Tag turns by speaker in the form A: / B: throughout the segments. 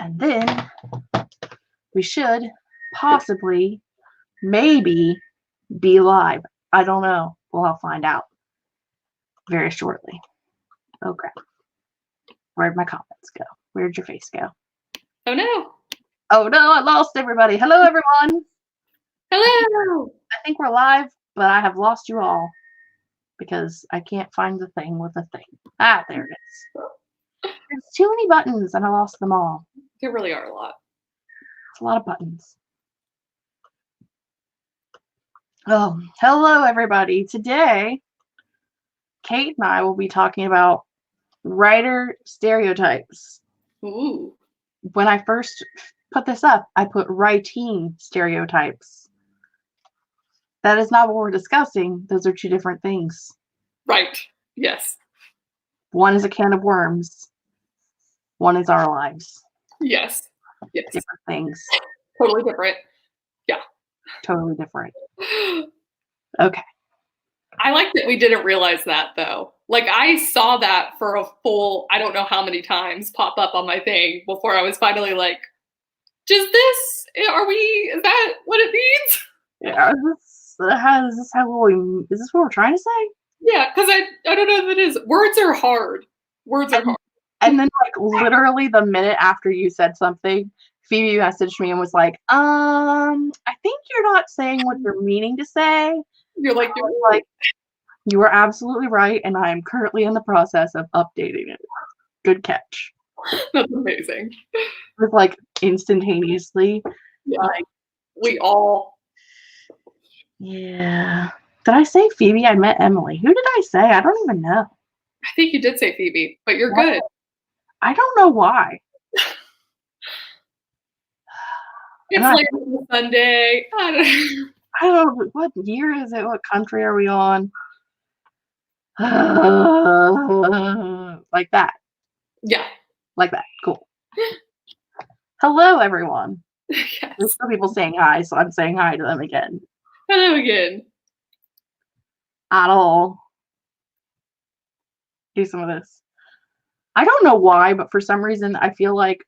A: And then we should possibly, maybe, be live. I don't know. We'll find out very shortly. Oh, crap. Where'd my comments go? Where'd your face go?
B: Oh, no.
A: Oh, no, I lost everybody. Hello, everyone.
B: Hello.
A: I think we're live, but I have lost you all because I can't find the thing with the thing. Ah, there it is. There's too many buttons, and I lost them all.
B: There really are a lot.
A: It's a lot of buttons. Oh, hello, everybody. Today, Kate and I will be talking about writer stereotypes.
B: Ooh.
A: When I first put this up, I put writing stereotypes. That is not what we're discussing. Those are two different things.
B: Right. Yes.
A: One is a can of worms. One is our lives.
B: Yes. Yes.
A: Different things.
B: Totally different. Yeah.
A: Totally different. Okay.
B: I like that we didn't realize that, though. Like, I saw that for a full, I don't know how many times, pop up on my thing before I was finally like, is this what it means?
A: Yeah, is this what we're trying to say?
B: Yeah, because I don't know if it is. Words are hard. Words are hard.
A: And then, like, literally the minute after you said something, Phoebe messaged me and was like, I think you're not saying what you're meaning to say.
B: You're like,
A: you were absolutely right, and I am currently in the process of updating it. Good catch.
B: That's amazing.
A: With, like, instantaneously.
B: Yeah. Like, we all.
A: Yeah. Did I say Phoebe? I met Emily. Who did I say? I don't even know.
B: I think you did say Phoebe, but you're good.
A: I don't know why.
B: It's like Sunday.
A: I don't know. What year is it? What country are we on? Like that.
B: Yeah.
A: Like that. Cool. Hello, everyone.
B: Yes.
A: There's still people saying hi, so I'm saying hi to them again.
B: Hello again.
A: At all. Do some of this. I don't know why, but for some reason I feel like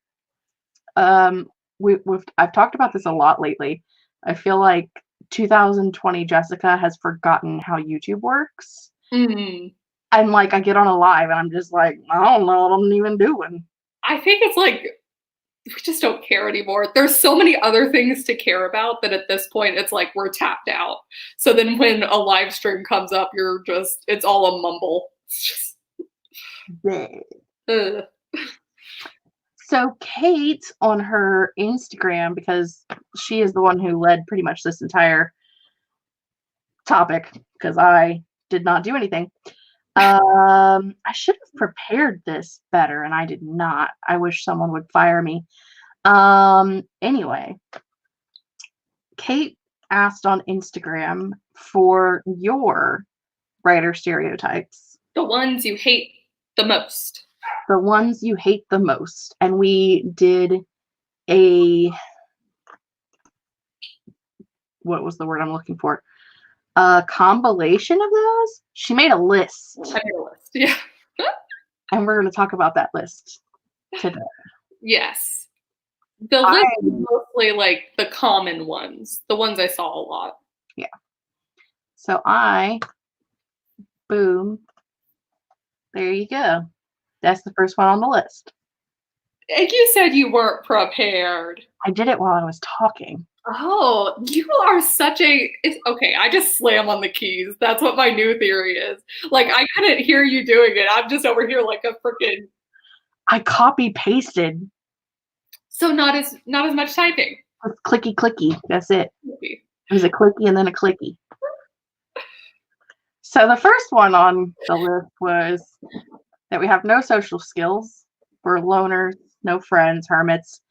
A: I've talked about this a lot lately. I feel like 2020 Jessica has forgotten how YouTube works.
B: Mm-hmm.
A: And like I get on a live and I'm just like, I don't know what I'm even doing.
B: I think it's like we just don't care anymore. There's so many other things to care about that at this point it's like we're tapped out. So then when a live stream comes up, it's all a mumble. It's just,
A: So Kate on her Instagram, because she is the one who led pretty much this entire topic, because I did not do anything. I should have prepared this better, and I did not. I wish someone would fire me. Anyway, Kate asked on Instagram for your writer stereotypes.
B: The ones you hate the most.
A: The ones you hate the most. And we did what was the word I'm looking for? A compilation of those. She made a list.
B: I made a list, yeah.
A: And we're going to talk about that list today.
B: Yes. The list is mostly like the common ones, the ones I saw a lot.
A: Yeah. So boom. There you go. That's the first one on the list.
B: And you said you weren't prepared.
A: I did it while I was talking.
B: Oh, you are okay, I just slam on the keys. That's what my new theory is. Like, I couldn't hear you doing it. I'm just over here like a freaking...
A: I copy-pasted.
B: So not as much typing.
A: It's clicky, clicky. That's it.
B: Clicky.
A: It was a clicky and then a clicky. So the first one on the list was that we have no social skills. We're loners, no friends, hermits,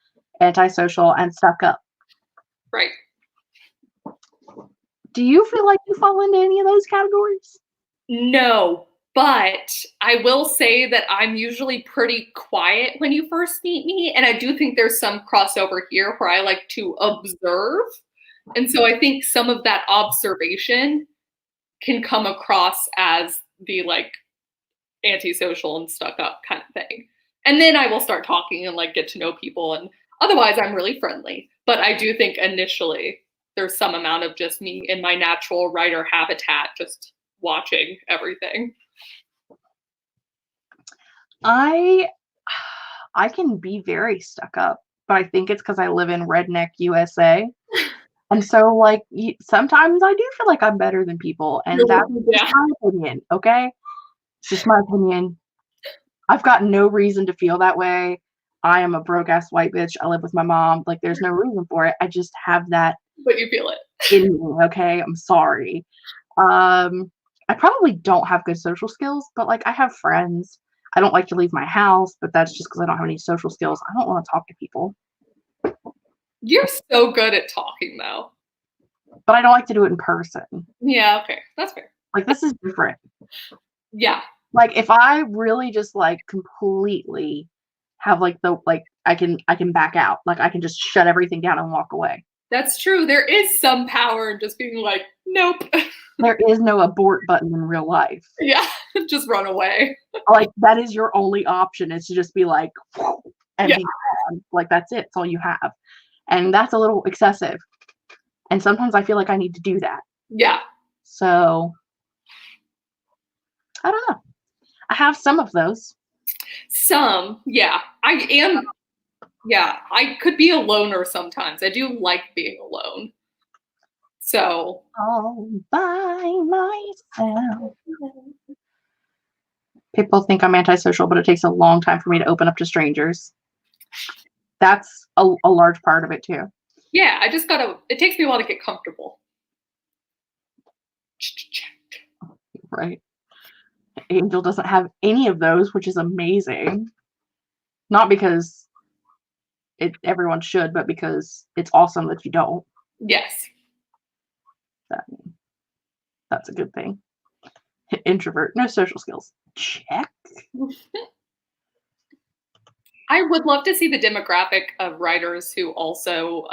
A: antisocial, and stuck up.
B: Right.
A: Do you feel like you fall into any of those categories?
B: No, but I will say that I'm usually pretty quiet when you first meet me. And I do think there's some crossover here where I like to observe. And so I think some of that observation can come across as the like antisocial and stuck up kind of thing. And then I will start talking and like get to know people. And otherwise, I'm really friendly. But I do think initially there's some amount of just me in my natural writer habitat, just watching everything.
A: I can be very stuck up, but I think it's because I live in redneck USA. And so, like, sometimes I do feel like I'm better than people, and that's just my opinion, okay? It's just my opinion. I've got no reason to feel that way. I am a broke-ass white bitch. I live with my mom. Like, there's no reason for it. I just have that
B: But you feel it.
A: in me, okay? I'm sorry. I probably don't have good social skills, but, like, I have friends. I don't like to leave my house, but that's just because I don't have any social skills. I don't want to talk to people.
B: You're so good at talking, though.
A: But I don't like to do it in person.
B: Yeah, okay. That's fair.
A: Like, this is different.
B: Yeah.
A: Like, if I really just, like, completely have, like, I can back out. Like, I can just shut everything down and walk away.
B: That's true. There is some power in just being like, nope.
A: There is no abort button in real life.
B: Yeah, just run away.
A: Like, that is your only option, is to just be like, and be gone. Like, that's it. It's all you have. And that's a little excessive. And sometimes I feel like I need to do that.
B: Yeah.
A: So, I don't know. I have some of those.
B: Some, yeah. I am, yeah. I could be a loner sometimes. I do like being alone. So.
A: All by myself. People think I'm antisocial, but it takes a long time for me to open up to strangers. That's a large part of it, too.
B: Yeah, I just gotta, it takes me a while to get comfortable.
A: Right. Angel doesn't have any of those, which is amazing. Not because everyone should, but because it's awesome that you don't.
B: Yes.
A: That's a good thing. Introvert, no social skills. Check.
B: I would love to see the demographic of writers who also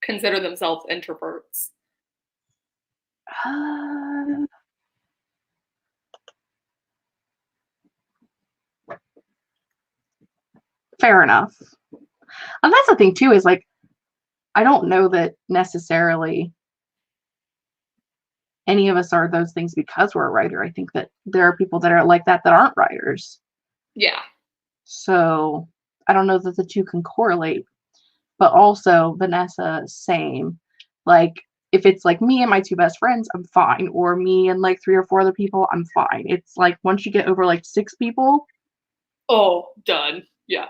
B: consider themselves introverts.
A: Fair enough. And that's the thing, too, is like, I don't know that necessarily any of us are those things because we're a writer. I think that there are people that are like that aren't writers.
B: Yeah.
A: So I don't know that the two can correlate. But also, Vanessa, same. Like, if it's like me and my two best friends, I'm fine. Or me and like 3 or 4 other people, I'm fine. It's like once you get over like 6 people.
B: Oh, done. Yeah.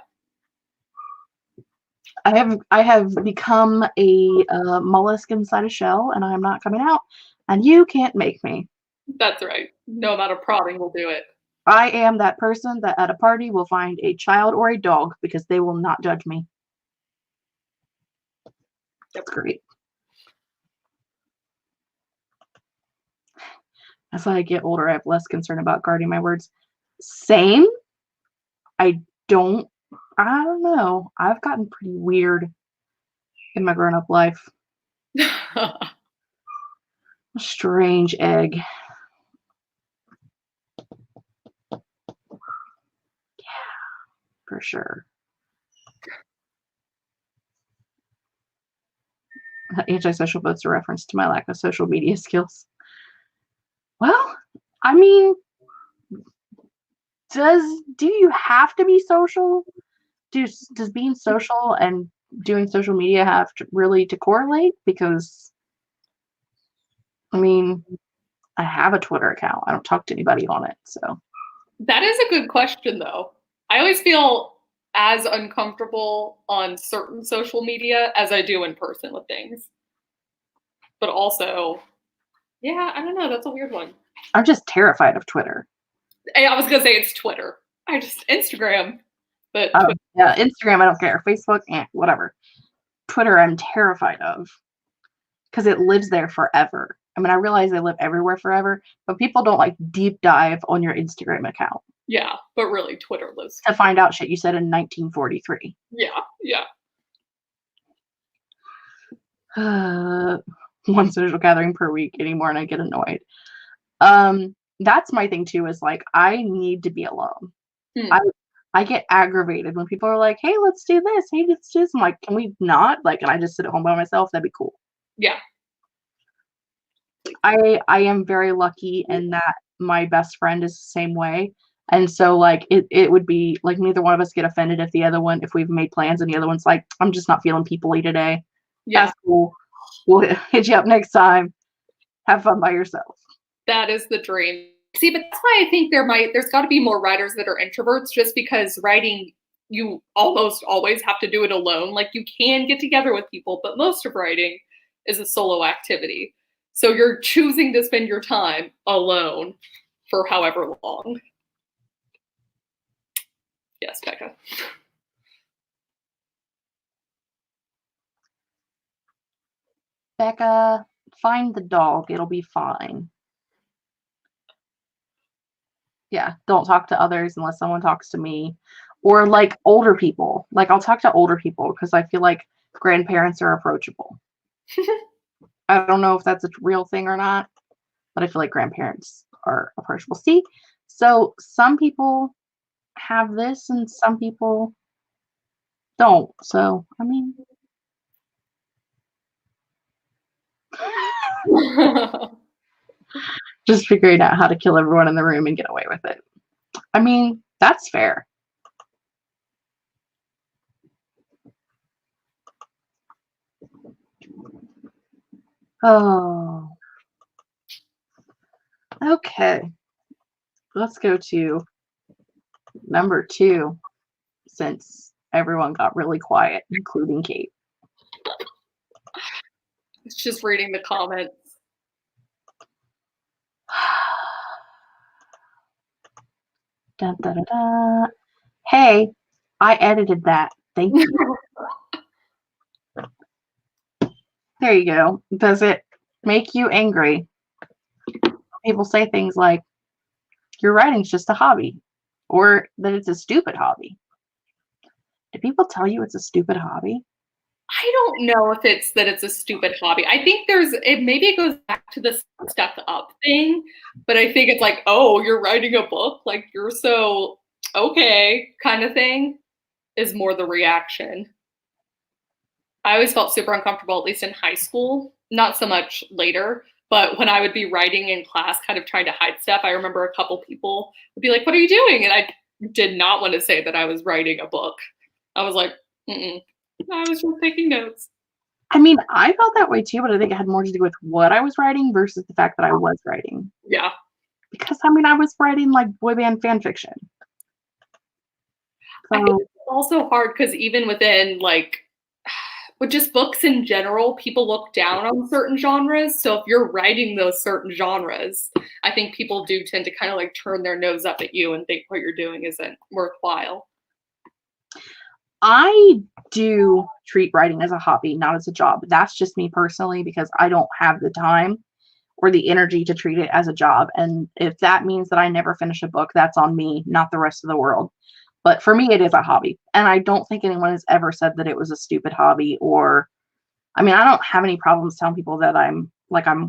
A: I have become a mollusk inside a shell, and I'm not coming out. And you can't make me.
B: That's right. No amount of prodding will do it.
A: I am that person that at a party will find a child or a dog because they will not judge me. That's great. As I get older, I have less concern about guarding my words. Same. I don't know. I've gotten pretty weird in my grown-up life. A strange egg. Yeah, for sure. Antisocial votes a reference to my lack of social media skills. Well, I mean, do you have to be social? Does being social and doing social media have to really to correlate? Because, I mean, I have a Twitter account. I don't talk to anybody on it, so.
B: That is a good question, though. I always feel as uncomfortable on certain social media as I do in person with things. But also, yeah, I don't know. That's a weird one.
A: I'm just terrified of Twitter.
B: I was going to say it's Twitter. Instagram. But
A: yeah, Instagram, I don't care. Facebook, whatever. Twitter, I'm terrified of. Because it lives there forever. I mean, I realize they live everywhere forever, but people don't like deep dive on your Instagram account.
B: Yeah, but really, Twitter lives.
A: To find out shit you said in 1943.
B: Yeah.
A: One social gathering per week anymore, and I get annoyed. That's my thing too, is like, I need to be alone. I get aggravated when people are like, hey, let's do this. Hey, let's do this. I'm like, can we not? Like, and I just sit at home by myself. That'd be cool.
B: Yeah.
A: I am very lucky in that my best friend is the same way. And so like it would be like neither one of us get offended if we've made plans and the other one's like, I'm just not feeling people-y today.
B: Yeah.
A: That's cool. We'll hit you up next time. Have fun by yourself.
B: That is the dream. See, but that's why I think there's got to be more writers that are introverts, just because writing, you almost always have to do it alone. Like, you can get together with people, but most of writing is a solo activity. So you're choosing to spend your time alone for however long. Yes, Becca.
A: Becca, find the dog. It'll be fine. Yeah, don't talk to others unless someone talks to me. Or like older people. Like, I'll talk to older people because I feel like grandparents are approachable. I don't know if that's a real thing or not, but I feel like grandparents are approachable. See, so some people have this and some people don't. So, I mean, just figuring out how to kill everyone in the room and get away with it. I mean, that's fair. Oh. Okay. Let's go to number 2, since everyone got really quiet, including Kate.
B: It's just reading the comments.
A: Dun, dun, dun, dun. Hey, I edited that. Thank you. There you go. Does it make you angry? People say things like, your writing's just a hobby, or that it's a stupid hobby. Do people tell you it's a stupid hobby?
B: I don't know if it's a stupid hobby. I think maybe it goes back to the stuck up thing, but I think it's like, oh, you're writing a book, like you're so okay kind of thing is more the reaction. I always felt super uncomfortable, at least in high school, not so much later, but when I would be writing in class, kind of trying to hide stuff, I remember a couple people would be like, what are you doing? And I did not want to say that I was writing a book. I was like, I was just taking notes.
A: I mean, I felt that way too, but I think it had more to do with what I was writing versus the fact that I was writing.
B: Yeah.
A: Because, I mean, I was writing like boy band fan fiction.
B: So, I think it's also hard because even within like, with just books in general, people look down on certain genres. So if you're writing those certain genres, I think people do tend to kind of like turn their nose up at you and think what you're doing isn't worthwhile.
A: I do treat writing as a hobby, not as a job. That's just me personally, because I don't have the time or the energy to treat it as a job. And if that means that I never finish a book, that's on me, not the rest of the world. But for me, it is a hobby. And I don't think anyone has ever said that it was a stupid hobby, or, I mean, I don't have any problems telling people that I'm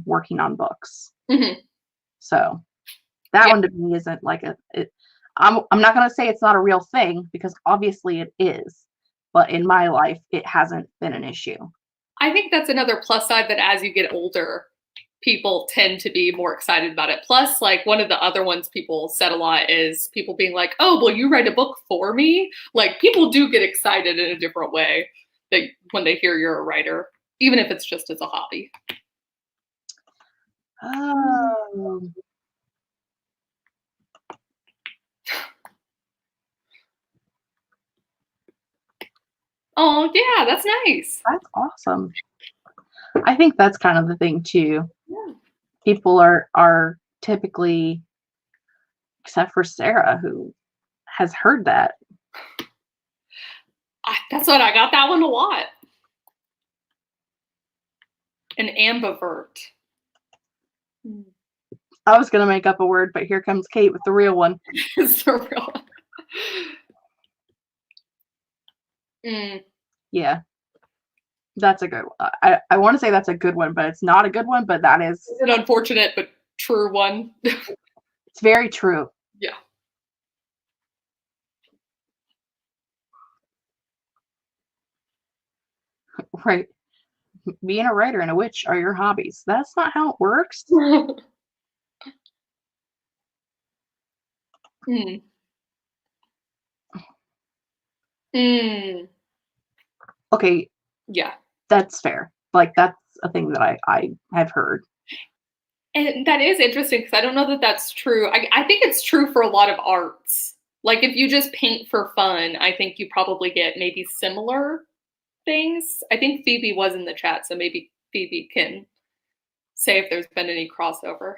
A: working on books.
B: Mm-hmm.
A: So that one to me isn't like I'm not going to say it's not a real thing, because obviously it is. But in my life, it hasn't been an issue.
B: I think that's another plus side, that as you get older, people tend to be more excited about it. Plus, like, one of the other ones people said a lot is people being like, oh, will you write a book for me? Like, people do get excited in a different way when they hear you're a writer, even if it's just as a hobby.
A: Oh.
B: Oh, yeah, that's nice.
A: That's awesome. I think that's kind of the thing too.
B: Yeah.
A: People are typically, except for Sarah, who has heard that.
B: That's what I got that one a lot. An ambivert.
A: I was going to make up a word, but here comes Kate with the real one.
B: It's the real one.
A: Yeah. That's a good one. I want to say that's a good one, but it's not a good one, but that is.
B: It's an unfortunate but true one.
A: It's very true.
B: Yeah.
A: Right. Being a writer and a witch are your hobbies. That's not how it works.
B: Mm. Mm.
A: Okay,
B: Yeah.
A: that's fair. Like, that's a thing that I have heard.
B: And that is interesting because I don't know that that's true. I think it's true for a lot of arts. Like if you just paint for fun, I think you probably get maybe similar things. I think Phoebe was in the chat, so maybe Phoebe can say if there's been any crossover.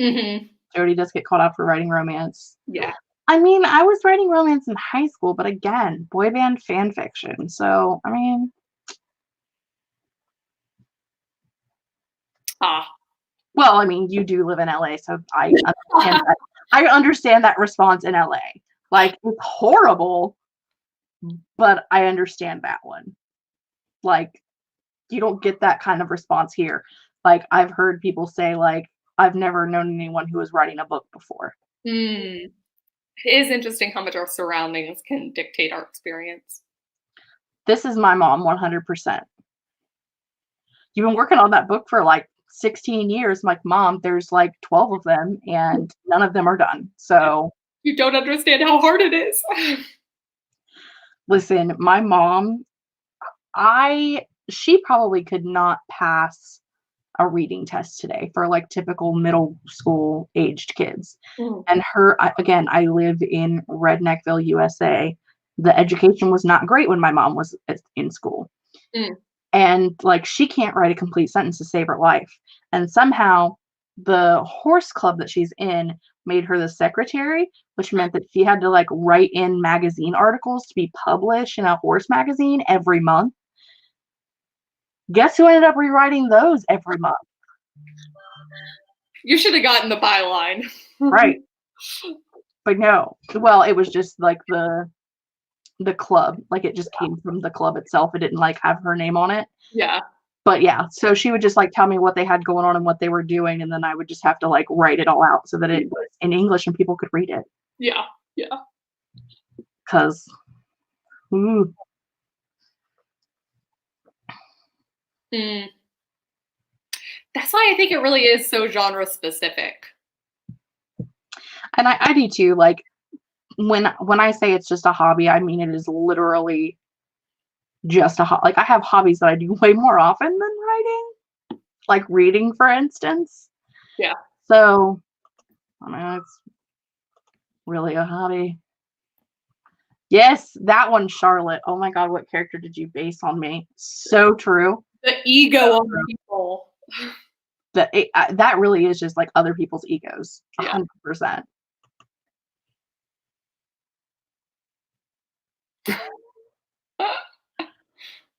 B: Mm-hmm.
A: Jody does get called out for writing romance.
B: Yeah.
A: I mean, I was writing romance in high school, but again, boy band fan fiction. So, I mean, well, I mean, you do live in LA, so I understand that. I understand that response in LA. Like, it's horrible, but I understand that one. Like, you don't get that kind of response here. Like, I've heard people say, like, I've never known anyone who was writing a book before.
B: Mm. It is interesting how much our surroundings can dictate our experience.
A: This is my mom, 100%. You've been working on that book for like 16 years. I'm like, Mom, there's like 12 of them and none of them are done. So
B: you don't understand how hard it is.
A: Listen, my mom, she probably could not pass a reading test today for like typical middle school aged kids.
B: Mm.
A: And again, I live in Redneckville, USA. The education was not great when my mom was in school.
B: Mm.
A: And like, she can't write a complete sentence to save her life. And somehow the horse club that she's in made her the secretary, which meant that she had to like write in magazine articles to be published in a horse magazine every month. Guess who ended up rewriting those every month?
B: You should have gotten the byline.
A: Right. But no. Well, it was just like the club. Like, it just came from the club itself. It didn't like have her name on it.
B: Yeah.
A: But yeah, so she would just like tell me what they had going on and what they were doing, and then I would just have to like write it all out so that it was in English and people could read it.
B: Yeah. Yeah.
A: Because,
B: Mm. That's why I think it really is so genre specific.
A: And I do too. Like, when I say it's just a hobby, I mean it is literally just a hobby. Like, I have hobbies that I do way more often than writing, like reading, for instance.
B: Yeah.
A: So, I mean, it's really a hobby. Yes, that one, Charlotte. Oh my God, what character did you base on me? So true.
B: The ego of people.
A: That really is just like other people's egos. 100%.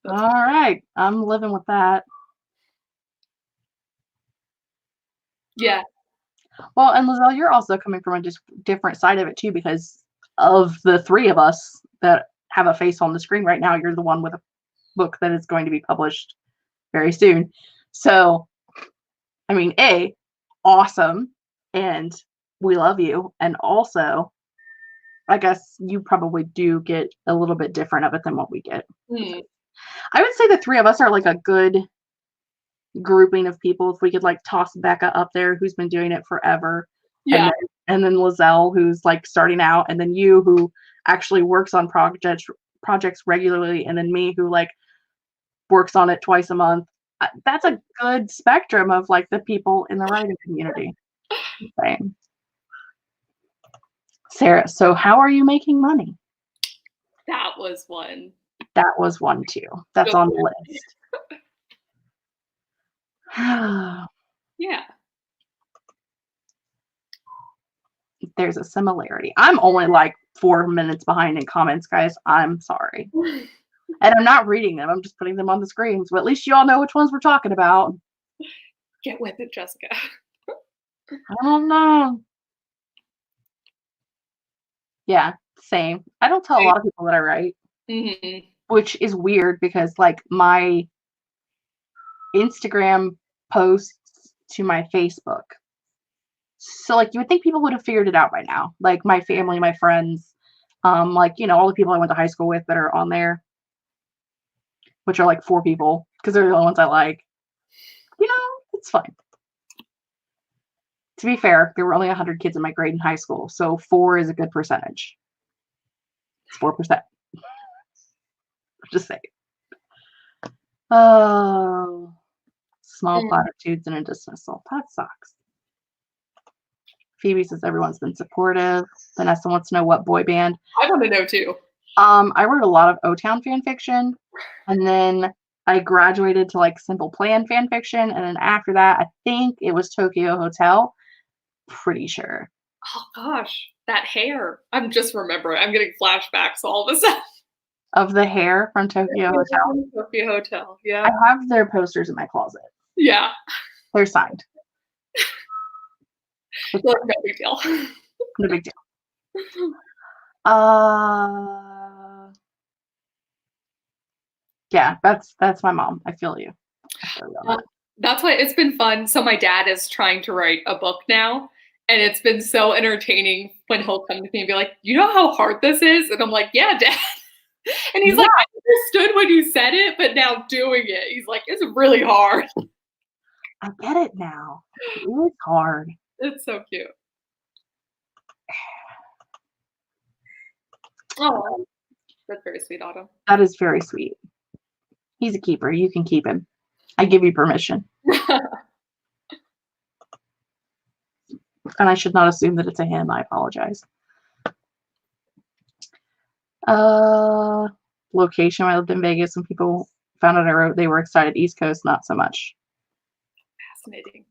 A: All right. I'm living with that.
B: Yeah.
A: Well, and Lizelle, you're also coming from a just different side of it too, because of the three of us that have a face on the screen right now, you're the one with a book that is going to be published very soon. So, I mean, awesome, and we love you. And also, I guess you probably do get a little bit different of it than what we get. I would say the three of us are like a good grouping of people. If we could like toss Becca up there, who's been doing it forever.
B: Yeah.
A: And then Lizelle, who's like starting out, and then you, who actually works on projects regularly, and then me, who like works on it twice a month. That's a good spectrum of like the people in the writing community. Same. Sarah, so how are you making money?
B: That was one.
A: That was one too. That's on the list.
B: Yeah.
A: There's a similarity. I'm only like 4 minutes behind in comments, guys. I'm sorry. And I'm not reading them. I'm just putting them on the screen. So at least you all know which ones we're talking about.
B: Get with it, Jessica.
A: I don't know. Yeah, same. I don't tell a lot of people that I write, which is weird because like my Instagram posts to my Facebook. So like you would think people would have figured it out by now. Like my family, my friends, like, you know, all the people I went to high school with that are on there. which are like 4 people because they're the only ones I like. You know, it's fine. To be fair, there were only 100 kids in my grade in high school, so 4 is a good percentage. It's 4%. Just saying. Oh, small platitudes and a dismissal. That sucks. Phoebe says everyone's been supportive. Vanessa wants to know what boy band.
B: I want to know too.
A: I wrote a lot of O-Town fan fiction, and then I graduated to like Simple Plan fan fiction, and then after that, I think it was Tokyo Hotel. Pretty sure.
B: Oh gosh, that hair. I'm just remembering. I'm getting flashbacks all of a sudden.
A: Of the hair from Tokyo Hotel.
B: Tokyo Hotel, yeah.
A: I have their posters in my closet.
B: Yeah.
A: They're signed.
B: No big deal.
A: No big deal. Yeah, that's my mom. I feel you.
B: That's why it's been fun. So my dad is trying to write a book now, and it's been so entertaining when he'll come to me and be like, "You know how hard this is?" And I'm like, "Yeah, Dad." And he's like, "I understood when you said it, but now doing it, he's like, it's really hard."
A: I get it now. It is hard.
B: It's so cute. Oh, that's very sweet, Autumn.
A: That is very sweet. He's a keeper. You can keep him. I give you permission. And I should not assume that it's a him. I apologize. Location. I lived in Vegas and people found out I wrote they were excited. East Coast, not so much.
B: Fascinating.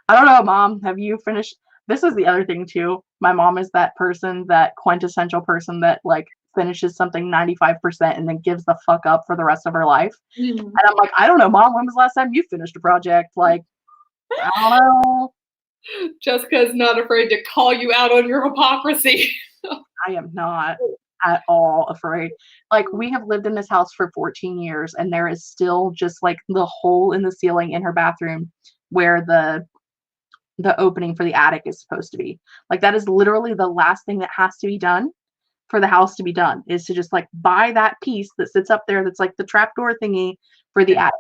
A: I don't know, Mom. Have you finished? This is the other thing too. My mom is that person, that quintessential person that like finishes something 95% and then gives the fuck up for the rest of her life. And I'm like, I don't know, Mom. When was the last time you finished a project? Like, I don't know.
B: Jessica's not afraid to call you out on your hypocrisy.
A: I am not at all afraid. Like, we have lived in this house for 14 years and there is still just like the hole in the ceiling in her bathroom where the opening for the attic is supposed to be. Like, that is literally the last thing that has to be done for the house to be done, is to just like buy that piece that sits up there that's like the trapdoor thingy for the attic.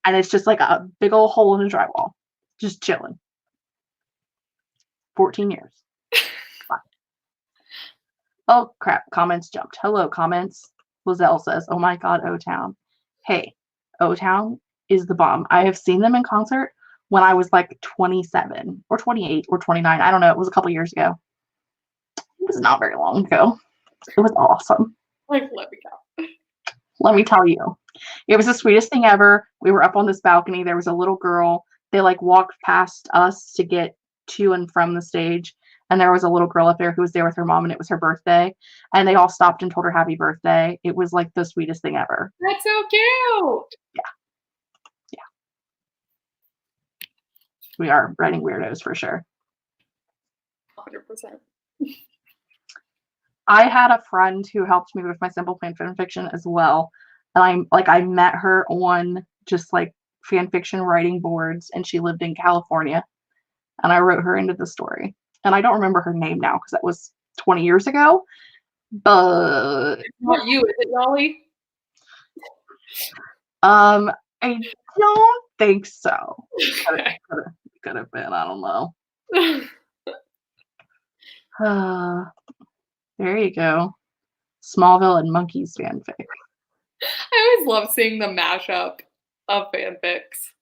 A: And it's just like a big old hole in the drywall. Just chilling. 14 years. Oh crap, comments jumped. Hello, comments. Lizelle says, oh my god, O-Town. Hey, O-Town is the bomb. I have seen them in concert when I was like 27 or 28 or 29. I don't know. It was a couple years ago. It was not very long ago. It was awesome.
B: Like, let me go.
A: Let me tell you. It was the sweetest thing ever. We were up on this balcony. There was a little girl. They like walked past us to get to and from the stage. And there was a little girl up there who was there with her mom, and it was her birthday. And they all stopped and told her happy birthday. It was like the sweetest thing ever.
B: That's so cute.
A: Yeah. We are writing weirdos for sure.
B: 100%.
A: I had a friend who helped me with my Simple Plan fan fiction as well. And I met her on just like fan fiction writing boards, and she lived in California. And I wrote her into the story. And I don't remember her name now because that was 20 years ago. But
B: it's not you, is it, Yali?
A: I don't think so. Could have been. I don't know. There you go. Smallville and Monkeys fanfic.
B: I always love seeing the mashup of fanfics.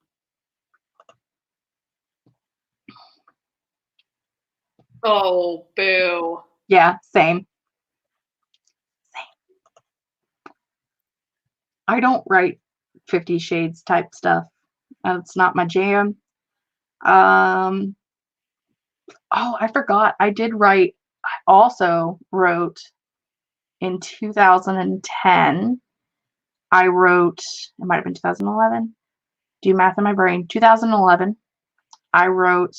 B: Oh, boo.
A: Yeah, same. I don't write 50 Shades type stuff. It's not my jam. Oh, I forgot. I also wrote in 2010. I wrote, it might have been 2011. Do math in my brain. 2011. I wrote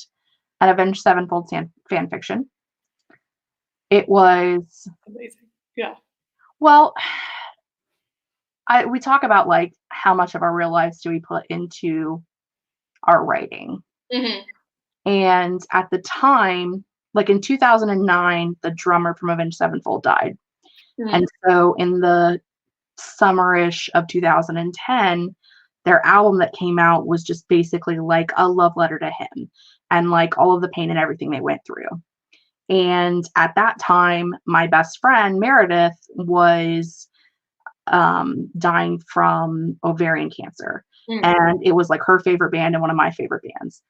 A: an Avenged Sevenfold fan fiction. It was
B: amazing. Yeah.
A: Well, we talk about like how much of our real lives do we put into our writing.
B: Mm-hmm.
A: And at the time, like in 2009, the drummer from Avenged Sevenfold died.
B: Mm.
A: And so in the summerish of 2010, their album that came out was just basically like a love letter to him and like all of the pain and everything they went through. And at that time, my best friend Meredith was dying from ovarian cancer. And it was like her favorite band and one of my favorite bands.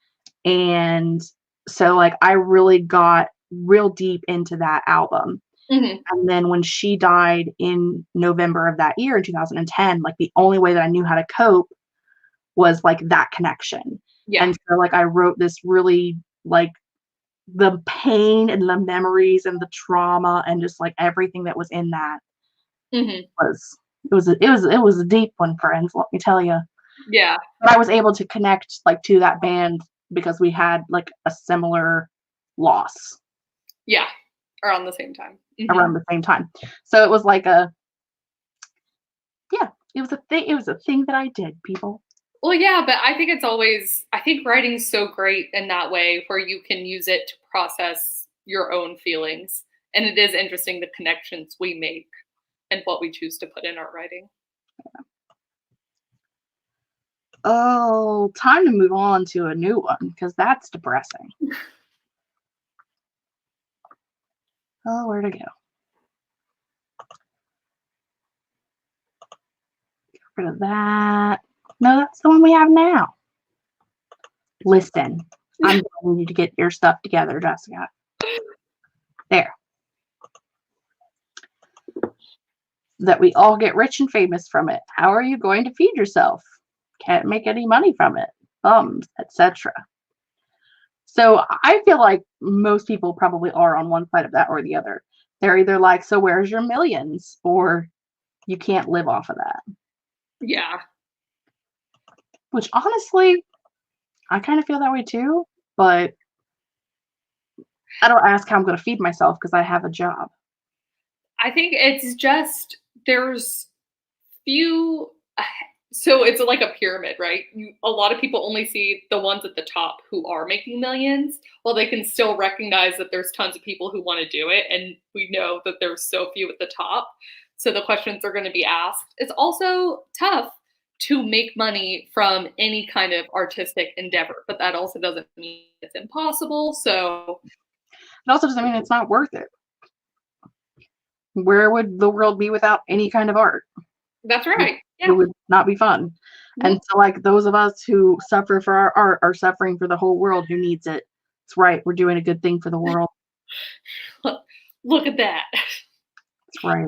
A: And so like I really got real deep into that album.
B: Mm-hmm.
A: And then when she died in November of that year in 2010, like the only way that I knew how to cope was like that connection.
B: Yeah.
A: And so like I wrote this really like the pain and the memories and the trauma and just like everything that was in that was a deep one, friends, let me tell you.
B: Yeah.
A: But I was able to connect like to that band because we had like a similar loss.
B: Yeah. Around the same time.
A: Around the same time. So it was like it was a thing that I did, people.
B: Well, yeah, but I think I think writing's so great in that way where you can use it to process your own feelings. And it is interesting the connections we make and what we choose to put in our writing.
A: Yeah. Oh, time to move on to a new one because that's depressing. Oh, where'd it go? Get rid of that. No, that's the one we have now. Listen, I'm telling you to get your stuff together, Jessica. There. That we all get rich and famous from it. How are you going to feed yourself? Can't make any money from it. Bums, etc. So I feel like most people probably are on one side of that or the other. They're either like, so where's your millions? Or you can't live off of that.
B: Yeah.
A: Which honestly, I kind of feel that way too, but I don't ask how I'm going to feed myself because I have a job.
B: I think it's just there's few. So it's like a pyramid, right? A lot of people only see the ones at the top who are making millions, while they can still recognize that there's tons of people who want to do it. And we know that there's so few at the top. So the questions are going to be asked. It's also tough to make money from any kind of artistic endeavor, but that also doesn't mean it's impossible. So
A: it also doesn't mean it's not worth it. Where would the world be without any kind of art?
B: That's right.
A: Yeah. It would not be fun. Mm-hmm. And so like those of us who suffer for our art are suffering for the whole world who needs it. It's right. We're doing a good thing for the world.
B: Look at that.
A: That's right.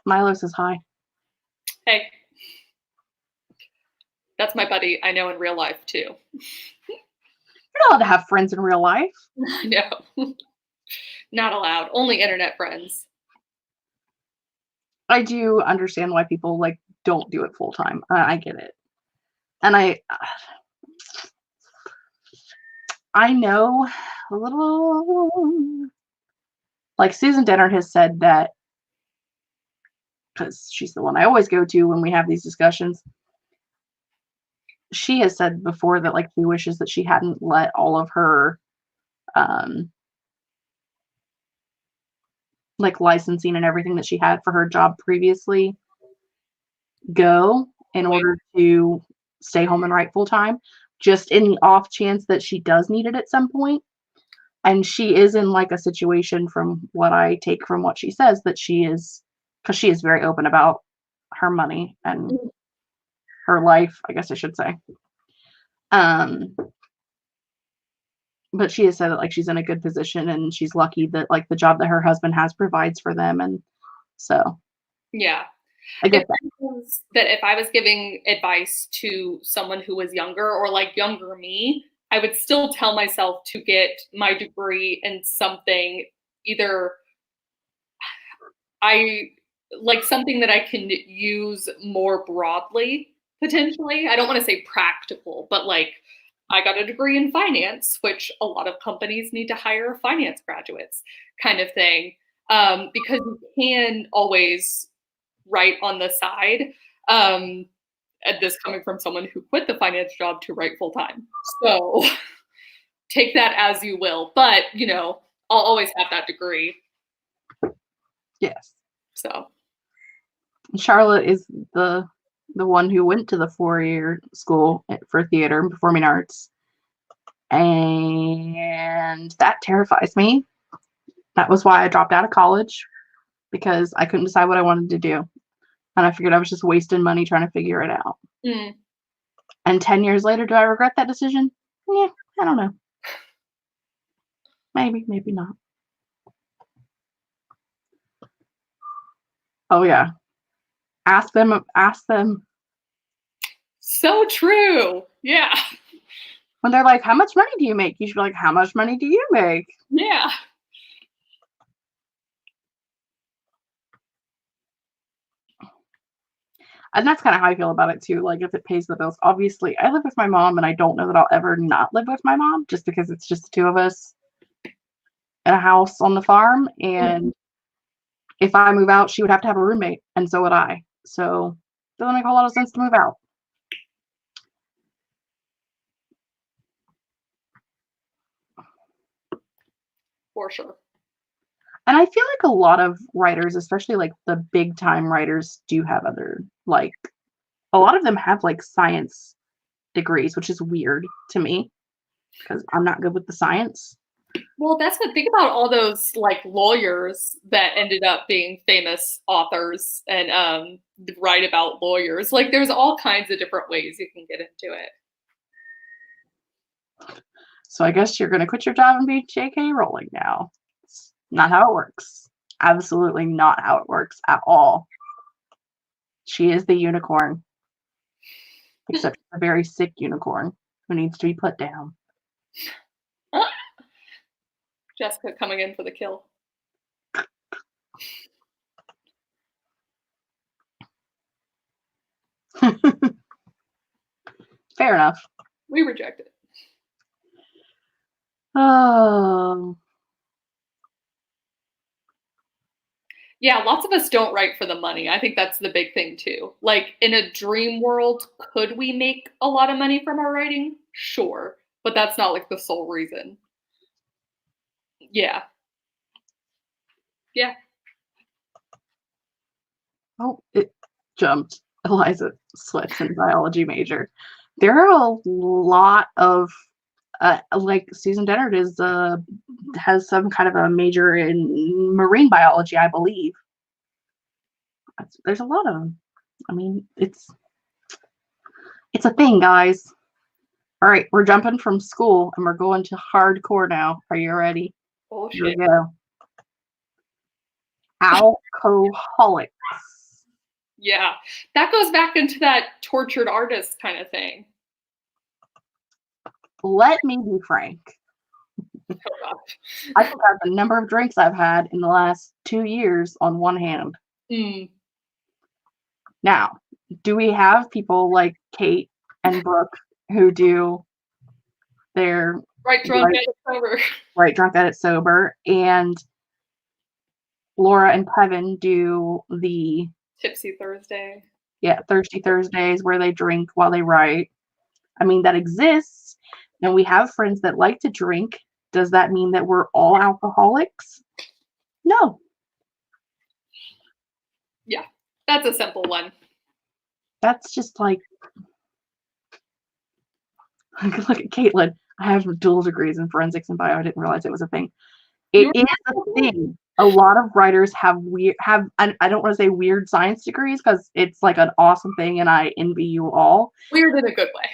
A: Milo says hi.
B: Hey. That's my buddy I know in real life too.
A: You're not allowed to have friends in real life.
B: No. Not allowed. Only internet friends.
A: I do understand why people like don't do it full time. I get it. And I know a little like Susan Dennard has said that, because she's the one I always go to when we have these discussions. She has said before that like she wishes that she hadn't let all of her like licensing and everything that she had for her job previously go in order to stay home and write full time, just in the off chance that she does need it at some point. And she is in like a situation, from what I take from what she says, that she is, because she is very open about her money and her life, I guess I should say. But she has said that like she's in a good position and she's lucky that like the job that her husband has provides for them. And so
B: yeah,
A: I get
B: that if I was giving advice to someone who was younger or like younger me, I would still tell myself to get my degree in something, either something that I can use more broadly, potentially. I don't want to say practical, but like I got a degree in finance, which a lot of companies need to hire finance graduates, kind of thing, because you can always write on the side. And this coming from someone who quit the finance job to write full time. So take that as you will. But, I'll always have that degree.
A: Yes.
B: So
A: Charlotte is the one who went to the 4-year school for theater and performing arts. And that terrifies me. That was why I dropped out of college, because I couldn't decide what I wanted to do. And I figured I was just wasting money trying to figure it out.
B: Mm.
A: And 10 years later, do I regret that decision? Yeah, I don't know. Maybe, maybe not. Oh, yeah. Ask them.
B: So true. Yeah.
A: When they're like, how much money do you make? You should be like, how much money do you make?
B: Yeah.
A: And that's kind of how I feel about it too. Like, if it pays the bills. Obviously, I live with my mom, and I don't know that I'll ever not live with my mom, just because it's just the two of us in a house on the farm. And if I move out, she would have to have a roommate, and so would I. So it doesn't make a whole lot of sense to move out.
B: For sure.
A: And I feel like a lot of writers, especially like the big time writers, do have other, like, a lot of them have like science degrees, which is weird to me because I'm not good with the science.
B: Well, that's the thing about all those like lawyers that ended up being famous authors and write about lawyers. Like, there's all kinds of different ways you can get into it.
A: So I guess you're going to quit your job and be J.K. Rowling now. It's not how it works. Absolutely not how it works at all. She is the unicorn. Except a very sick unicorn who needs to be put down.
B: Jessica coming in for the kill.
A: Fair enough.
B: We reject it.
A: Oh.
B: Yeah, lots of us don't write for the money. I think that's the big thing too. Like, in a dream world, could we make a lot of money from our writing? Sure. But that's not like the sole reason. Yeah. Yeah.
A: Oh, it jumped. Eliza Swift's in biology major. There are a lot of like Susan Dennard has some kind of a major in marine biology, I believe. There's a lot of them. I mean, it's a thing, guys. All right, we're jumping from school and we're going to hardcore now. Are you ready?
B: Oh,
A: Here we
B: shit.
A: go. Alcoholics.
B: Yeah. That goes back into that tortured artist kind of thing.
A: Let me be frank.
B: Oh, gosh.
A: I forgot the number of drinks I've had in the last 2 years on one hand.
B: Mm.
A: Now, do we have people like Kate and Brooke who do their
B: Right drunk, get it sober.
A: Right drunk, get it sober, and Laura and Kevin do the
B: Tipsy Thursday.
A: Yeah, Thirsty Thursdays where they drink while they write. I mean, that exists, and we have friends that like to drink. Does that mean that we're all alcoholics? No.
B: Yeah, that's a simple one.
A: That's just like, look at Caitlin. I have dual degrees in forensics and bio. I didn't realize it was a thing. It is a thing. A lot of writers have I don't want to say weird science degrees because it's like an awesome thing and I envy you all.
B: Weird in a good way.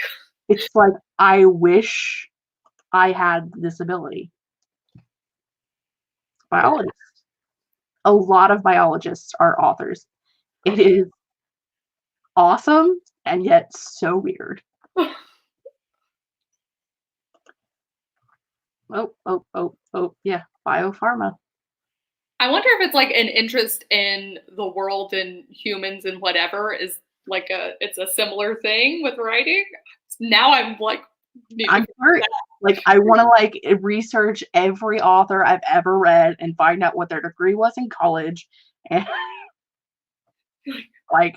A: It's like, I wish I had this ability. Biologists. A lot of biologists are authors. It is awesome and yet so weird. Oh, yeah, biopharma.
B: I wonder if it's like an interest in the world and humans and whatever is like it's a similar thing with writing. Now I'm like,
A: I'm sorry. Like, I want to like research every author I've ever read and find out what their degree was in college, and like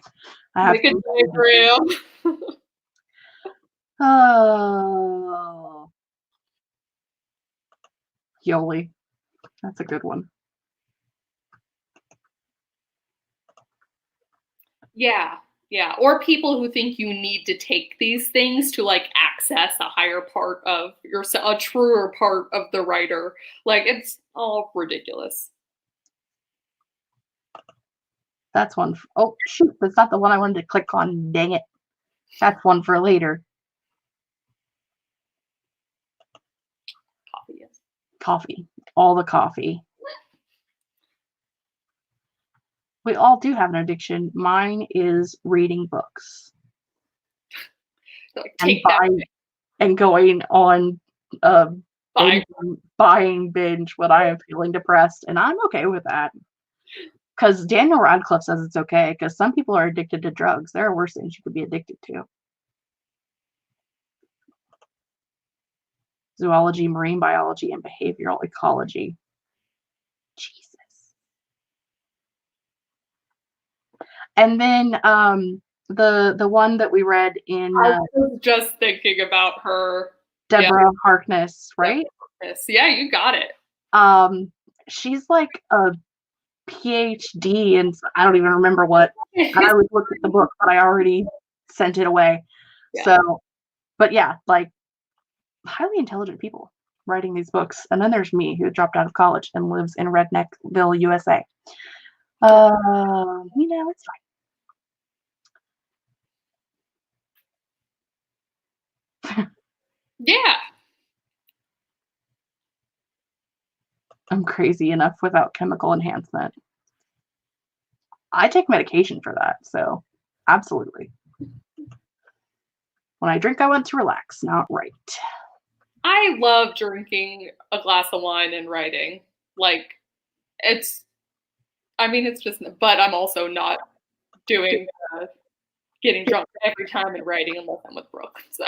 A: I have
B: make a diagram.
A: Oh, Yoli. That's a good one.
B: Yeah. Yeah. Or people who think you need to take these things to like access a higher part of yourself, a truer part of the writer. Like it's all ridiculous.
A: That's one. Oh, shoot. That's not the one I wanted to click on. Dang it. That's one for later.
B: Coffee, yes.
A: Coffee. All the coffee. We all do have an addiction. Mine is reading books.
B: Like,
A: And
B: take that.
A: and going on
B: Bye.
A: buying binge when I am feeling depressed. And I'm okay with that. Because Daniel Radcliffe says it's okay. Because some people are addicted to drugs. There are worse things you could be addicted to. Zoology, marine biology, and behavioral ecology. Jesus. And then the one that we read in
B: I was just thinking about her.
A: Deborah Harkness, right?
B: Yeah, you got it.
A: She's like a PhD and I don't even remember what. And I would look at the book, but I already sent it away.
B: Yeah.
A: So, but yeah, like highly intelligent people writing these books. And then there's me who dropped out of college and lives in Redneckville, USA. It's fine.
B: Yeah.
A: I'm crazy enough without chemical enhancement. I take medication for that, so absolutely. When I drink, I want to relax, not write.
B: I love drinking a glass of wine and writing. Like, it's just, but I'm also not doing getting drunk every time and writing unless I'm with Brooke. So.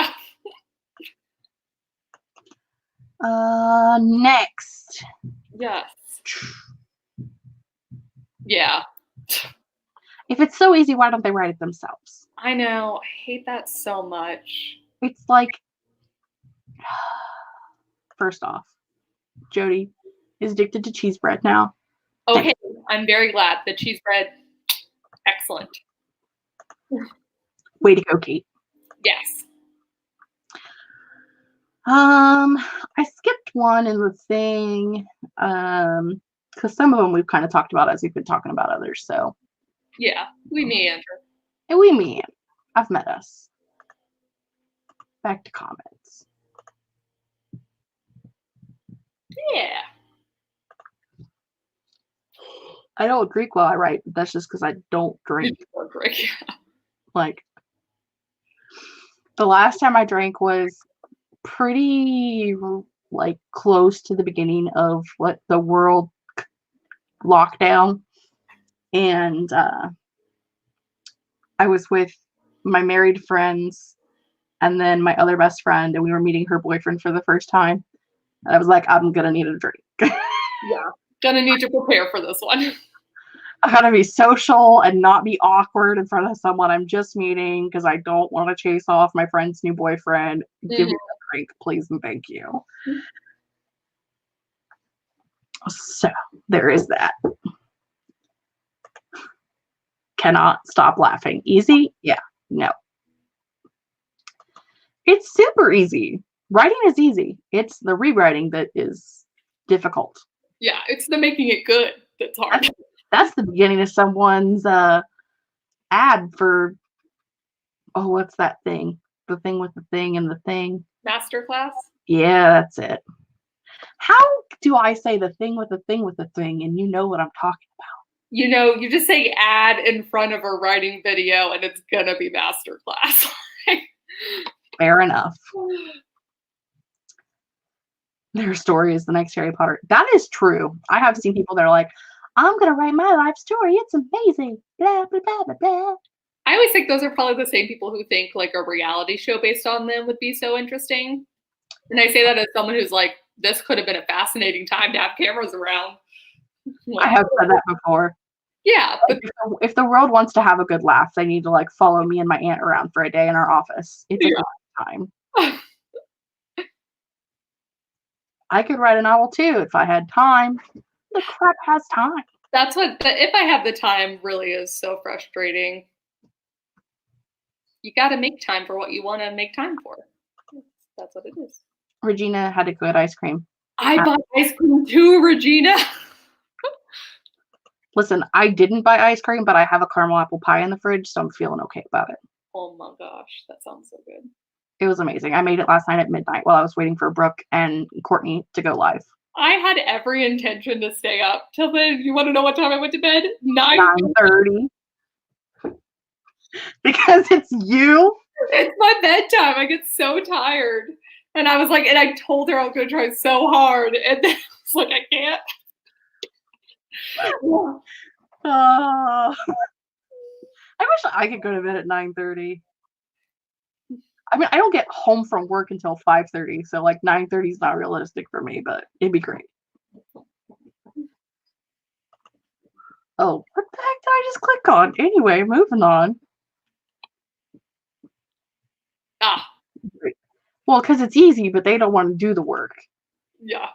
A: Next.
B: Yes. Yeah.
A: If it's so easy, why don't they write it themselves?
B: I know. I hate that so much.
A: It's like, first off, Jody is addicted to cheese bread now.
B: Okay, I'm very glad. The cheese bread, excellent.
A: Way to go, Kate.
B: Yes.
A: I skipped one in the thing, because some of them we've kind of talked about as we've been talking about others, so.
B: Yeah, we meander.
A: And we meander. I've met us. Back to comments.
B: Yeah.
A: I don't drink while I write, but that's just because I don't drink.
B: You don't drink, yeah.
A: Like, the last time I drank was pretty, like, close to the beginning of what the world lockdown. And I was with my married friends and then my other best friend, and we were meeting her boyfriend for the first time. And I was like, I'm going to need a drink.
B: Yeah, gonna need to prepare for this one.
A: I gotta be social and not be awkward in front of someone I'm just meeting because I don't want to chase off my friend's new boyfriend. Give me a drink, please and thank you. So there is that. Cannot stop laughing. Easy? Yeah. No. It's super easy. Writing is easy. It's the rewriting that is difficult.
B: Yeah, it's the making it good that's hard.
A: That's the beginning of someone's ad for, what's that thing? The thing with the thing and the thing.
B: Masterclass?
A: Yeah, that's it. How do I say the thing with the thing with the thing and you know what I'm talking about?
B: You know, you just say ad in front of a writing video and it's gonna be masterclass.
A: Fair enough. Their story is the next Harry Potter. That is true. I have seen people that are like, I'm going to write my life story. It's amazing. Blah, blah, blah, blah, blah.
B: I always think those are probably the same people who think like a reality show based on them would be so interesting. And I say that as someone who's like, this could have been a fascinating time to have cameras around.
A: I have said that before.
B: Yeah, but
A: If the world wants to have a good laugh, they need to like follow me and my aunt around for a day in our office. It's a
B: yeah.
A: good time. I could write a novel too if I had time. The crap has time.
B: That's what if I have the time really is so frustrating. You got to make time for what you want to make time for. That's what it is.
A: Regina had to quit ice cream.
B: I bought ice cream too, Regina.
A: Listen, I didn't buy ice cream, but I have a caramel apple pie in the fridge, so I'm feeling okay about it.
B: Oh my gosh, that sounds so good.
A: It was amazing. I made it last night at midnight while I was waiting for Brooke and Courtney to go live.
B: I had every intention to stay up till then. You want to know what time I went to bed?
A: 9:30. Because it's you.
B: It's my bedtime. I get so tired. And I was like, and I told her I was going to try so hard. And then I was like, I can't.
A: I wish I could go to bed at 9:30. I mean, I don't get home from work until 5:30, so like 9:30 is not realistic for me, but it'd be great. Oh, what the heck did I just click on? Anyway, moving on. Well, because it's easy, but they don't want to do the work.
B: Yeah.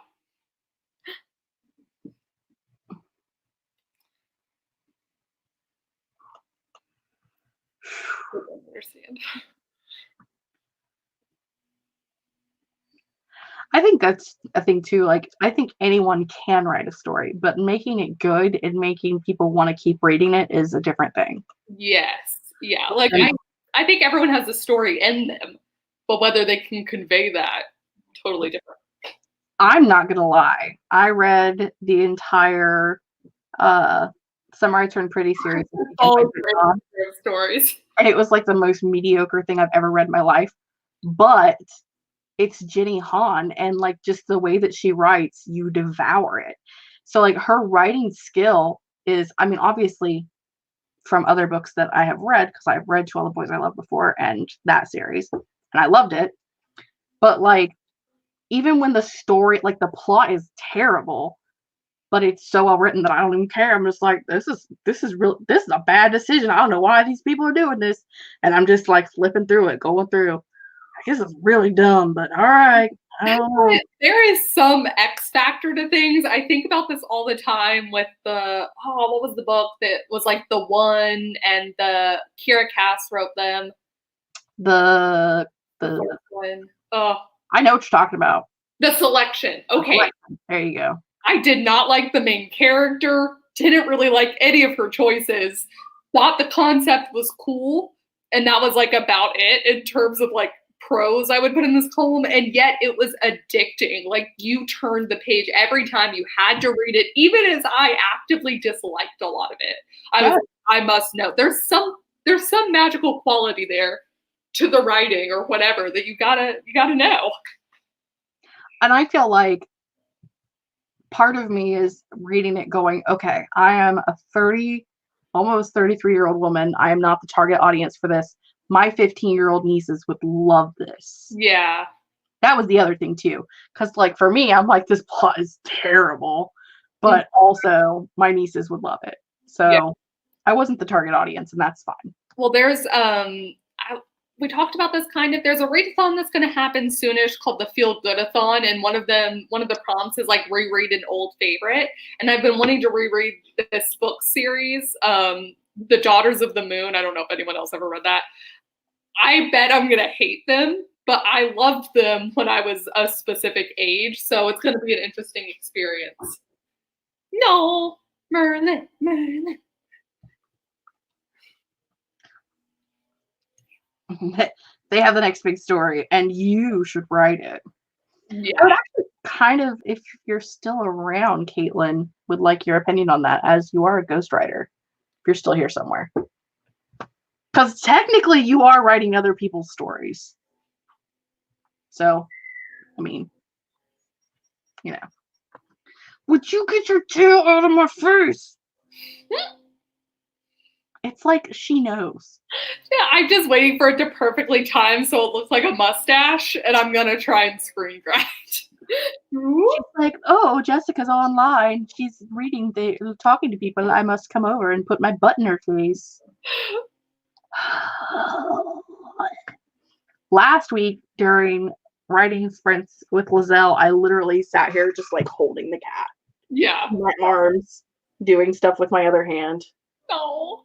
B: I don't understand.
A: I think that's a thing too. Like, I think anyone can write a story, but making it good and making people want to keep reading it is a different thing.
B: Yes. Yeah. Like, I think everyone has a story in them, but whether they can convey that, totally different.
A: I'm not going to lie. I read the entire Some Rights Are Pretty series.
B: Stories.
A: And it was like the most mediocre thing I've ever read in my life. But it's Jenny Han, and like just the way that she writes, you devour it. So like her writing skill is, I mean, obviously from other books that I have read, because I've read To All the Boys I Loved Before and that series, and I loved it. But like, even when the story, like the plot is terrible, but it's so well written that I don't even care. I'm just like, this is a bad decision. I don't know why these people are doing this. And I'm just like flipping through it, going through. I guess it's really dumb, but all right.
B: There is some X factor to things. I think about this all the time with what was the book that was like The One, and the Kira Cass wrote them.
A: The
B: one. Oh,
A: I know what you're talking about.
B: The Selection. Okay.
A: There you go.
B: I did not like the main character. Didn't really like any of her choices. Thought the concept was cool, and that was like about it in terms of like pros I would put in this column, and yet it was addicting. Like, you turned the page every time. You had to read it, even as I actively disliked a lot of it. I must know there's some magical quality there to the writing or whatever that you gotta know.
A: And I feel like part of me is reading it going, okay, I am a almost 33-year-old woman. I am not the target audience for this. My 15-year-old nieces would love this.
B: Yeah.
A: That was the other thing too. Because like for me, I'm like, this plot is terrible. But also my nieces would love it. So I wasn't the target audience, and that's fine.
B: Well, there's we talked about this kind of. There's a readathon that's going to happen soonish called the Feel Good-a-thon, and one of the prompts is like reread an old favorite. And I've been wanting to reread this book series, The Daughters of the Moon. I don't know if anyone else ever read that. I bet I'm going to hate them, but I loved them when I was a specific age, so it's going to be an interesting experience. No, Merlin.
A: They have the next big story, and you should write it.
B: Yeah.
A: I would actually kind of, if you're still around, Caitlin, would like your opinion on that, as you are a ghostwriter, if you're still here somewhere. Because technically you are writing other people's stories. So, I mean, you know. Would you get your tail out of my face? It's like she knows.
B: Yeah, I'm just waiting for it to perfectly time so it looks like a mustache, and I'm going to try and screen grab it.
A: She's like, oh, Jessica's online. She's talking to people. I must come over and put my butt in her face. Last week during writing sprints with Lizelle, I literally sat here just like holding the cat.
B: Yeah.
A: My arms, doing stuff with my other hand.
B: No.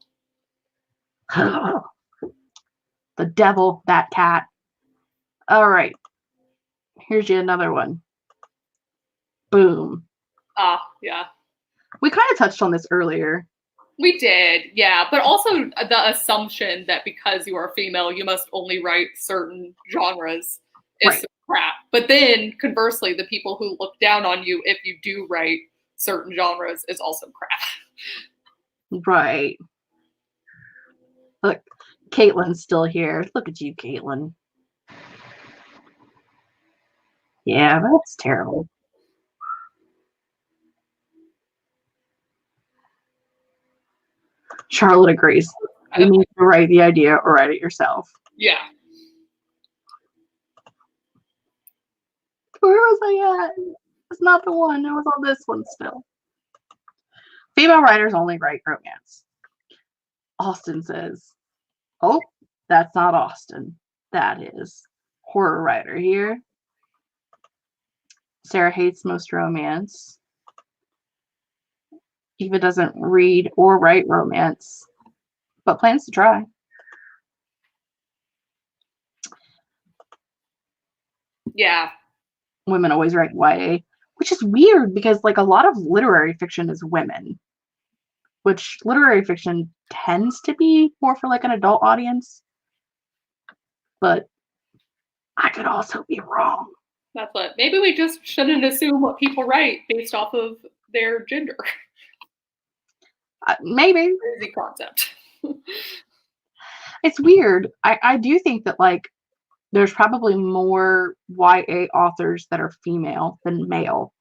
A: The devil, that cat. All right. Here's you another one. Boom.
B: Yeah.
A: We kind of touched on this earlier.
B: We did, yeah. But also the assumption that because you are female, you must only write certain genres is
A: Right.
B: some crap. But then, conversely, the people who look down on you if you do write certain genres is also crap.
A: Right. Look, Caitlin's still here. Look at you, Caitlin. Yeah, that's terrible. Charlotte agrees. You need to write the idea or write it yourself.
B: Yeah.
A: Where was I at? It's not the one. It was on this one still. Female writers only write romance. Austin says, oh, that's not Austin. That is horror writer here. Sarah hates most romance. Eva doesn't read or write romance, but plans to try.
B: Yeah.
A: Women always write YA, which is weird because like a lot of literary fiction is women, which literary fiction tends to be more for like an adult audience. But I could also be wrong.
B: That's what. Maybe we just shouldn't assume what people write based off of their gender.
A: Maybe.
B: Crazy concept.
A: It's weird. I do think that like there's probably more YA authors that are female than male.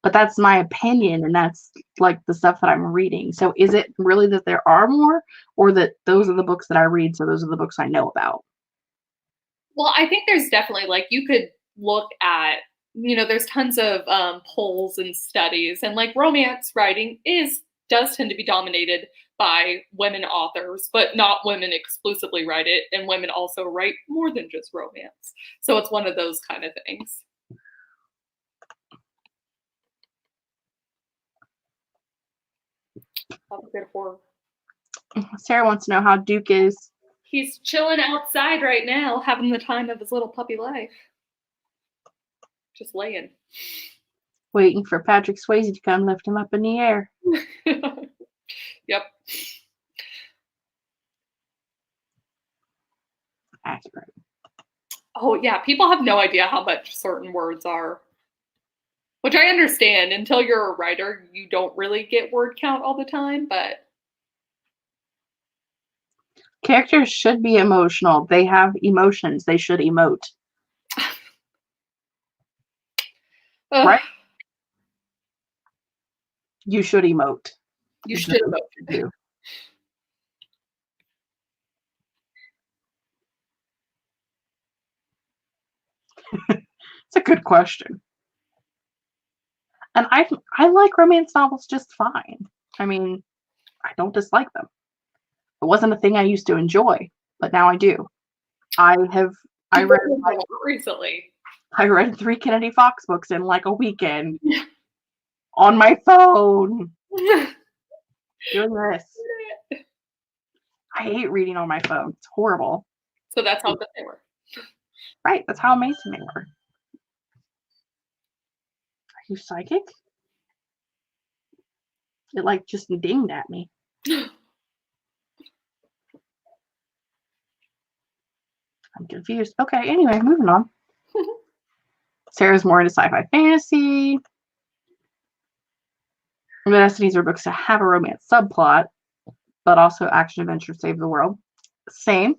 A: But that's my opinion, and that's like the stuff that I'm reading. So is it really that there are more, or that those are the books that I read, so those are the books I know about?
B: Well, I think there's definitely, like, you could look at, there's tons of polls and studies, and like romance writing does tend to be dominated by women authors, but not women exclusively write it, and women also write more than just romance. So it's one of those kind of things. Have a good horror.
A: Sarah wants to know how Duke is.
B: He's chilling outside right now, having the time of his little puppy life. Just laying.
A: Waiting for Patrick Swayze to come lift him up in the air.
B: Yep.
A: Accurate.
B: Oh, yeah. People have no idea how much certain words are. Which I understand. Until you're a writer, you don't really get word count all the time, but...
A: Characters should be emotional. They have emotions. They should emote. Right? You should emote.
B: You should emote.
A: It's a good question. And I like romance novels just fine. I mean, I don't dislike them. It wasn't a thing I used to enjoy, but now I do. I read
B: recently.
A: I read 3 Kennedy Fox books in like a weekend on my phone. Doing this. I hate reading on my phone. It's horrible.
B: So that's how good they were.
A: Right, that's how amazing they were. Are you psychic? It like just dinged at me. I'm confused. Okay, anyway, moving on. Sarah's more into sci-fi fantasy. Destinies are books to have a romance subplot, but also action adventure save the world. Same.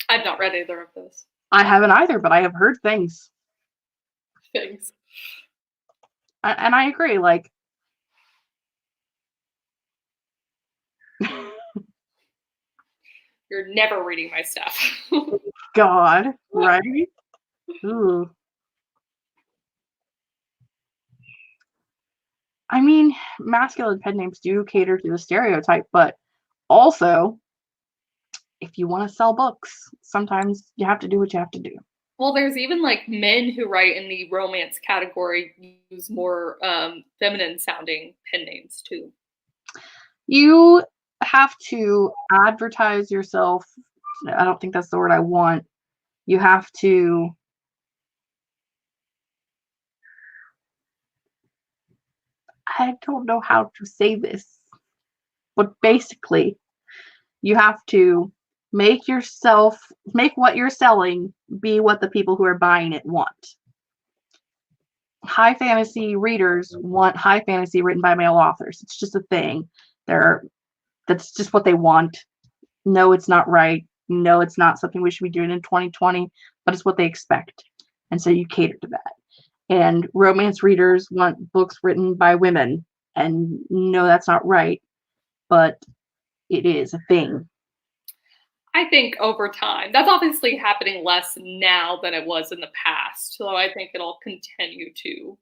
B: I've not read either of those.
A: I haven't either, but I have heard things.
B: Things.
A: And I agree, like
B: You're never reading my stuff.
A: God, right? Ooh. I mean, masculine pen names do cater to the stereotype, but also, if you want to sell books, sometimes you have to do what you have to do.
B: Well, there's even like men who write in the romance category use more feminine sounding pen names too.
A: You have to advertise yourself. I don't think that's the word I want. You have to I don't know how to say this, but basically, you have to make what you're selling be what the people who are buying it want. High fantasy readers want high fantasy written by male authors. It's just a thing. That's just what they want. No, it's not right. No, it's not something we should be doing in 2020, but it's what they expect. And so you cater to that. And romance readers want books written by women. And no, that's not right, but it is a thing.
B: I think over time, that's obviously happening less now than it was in the past. So I think it'll continue to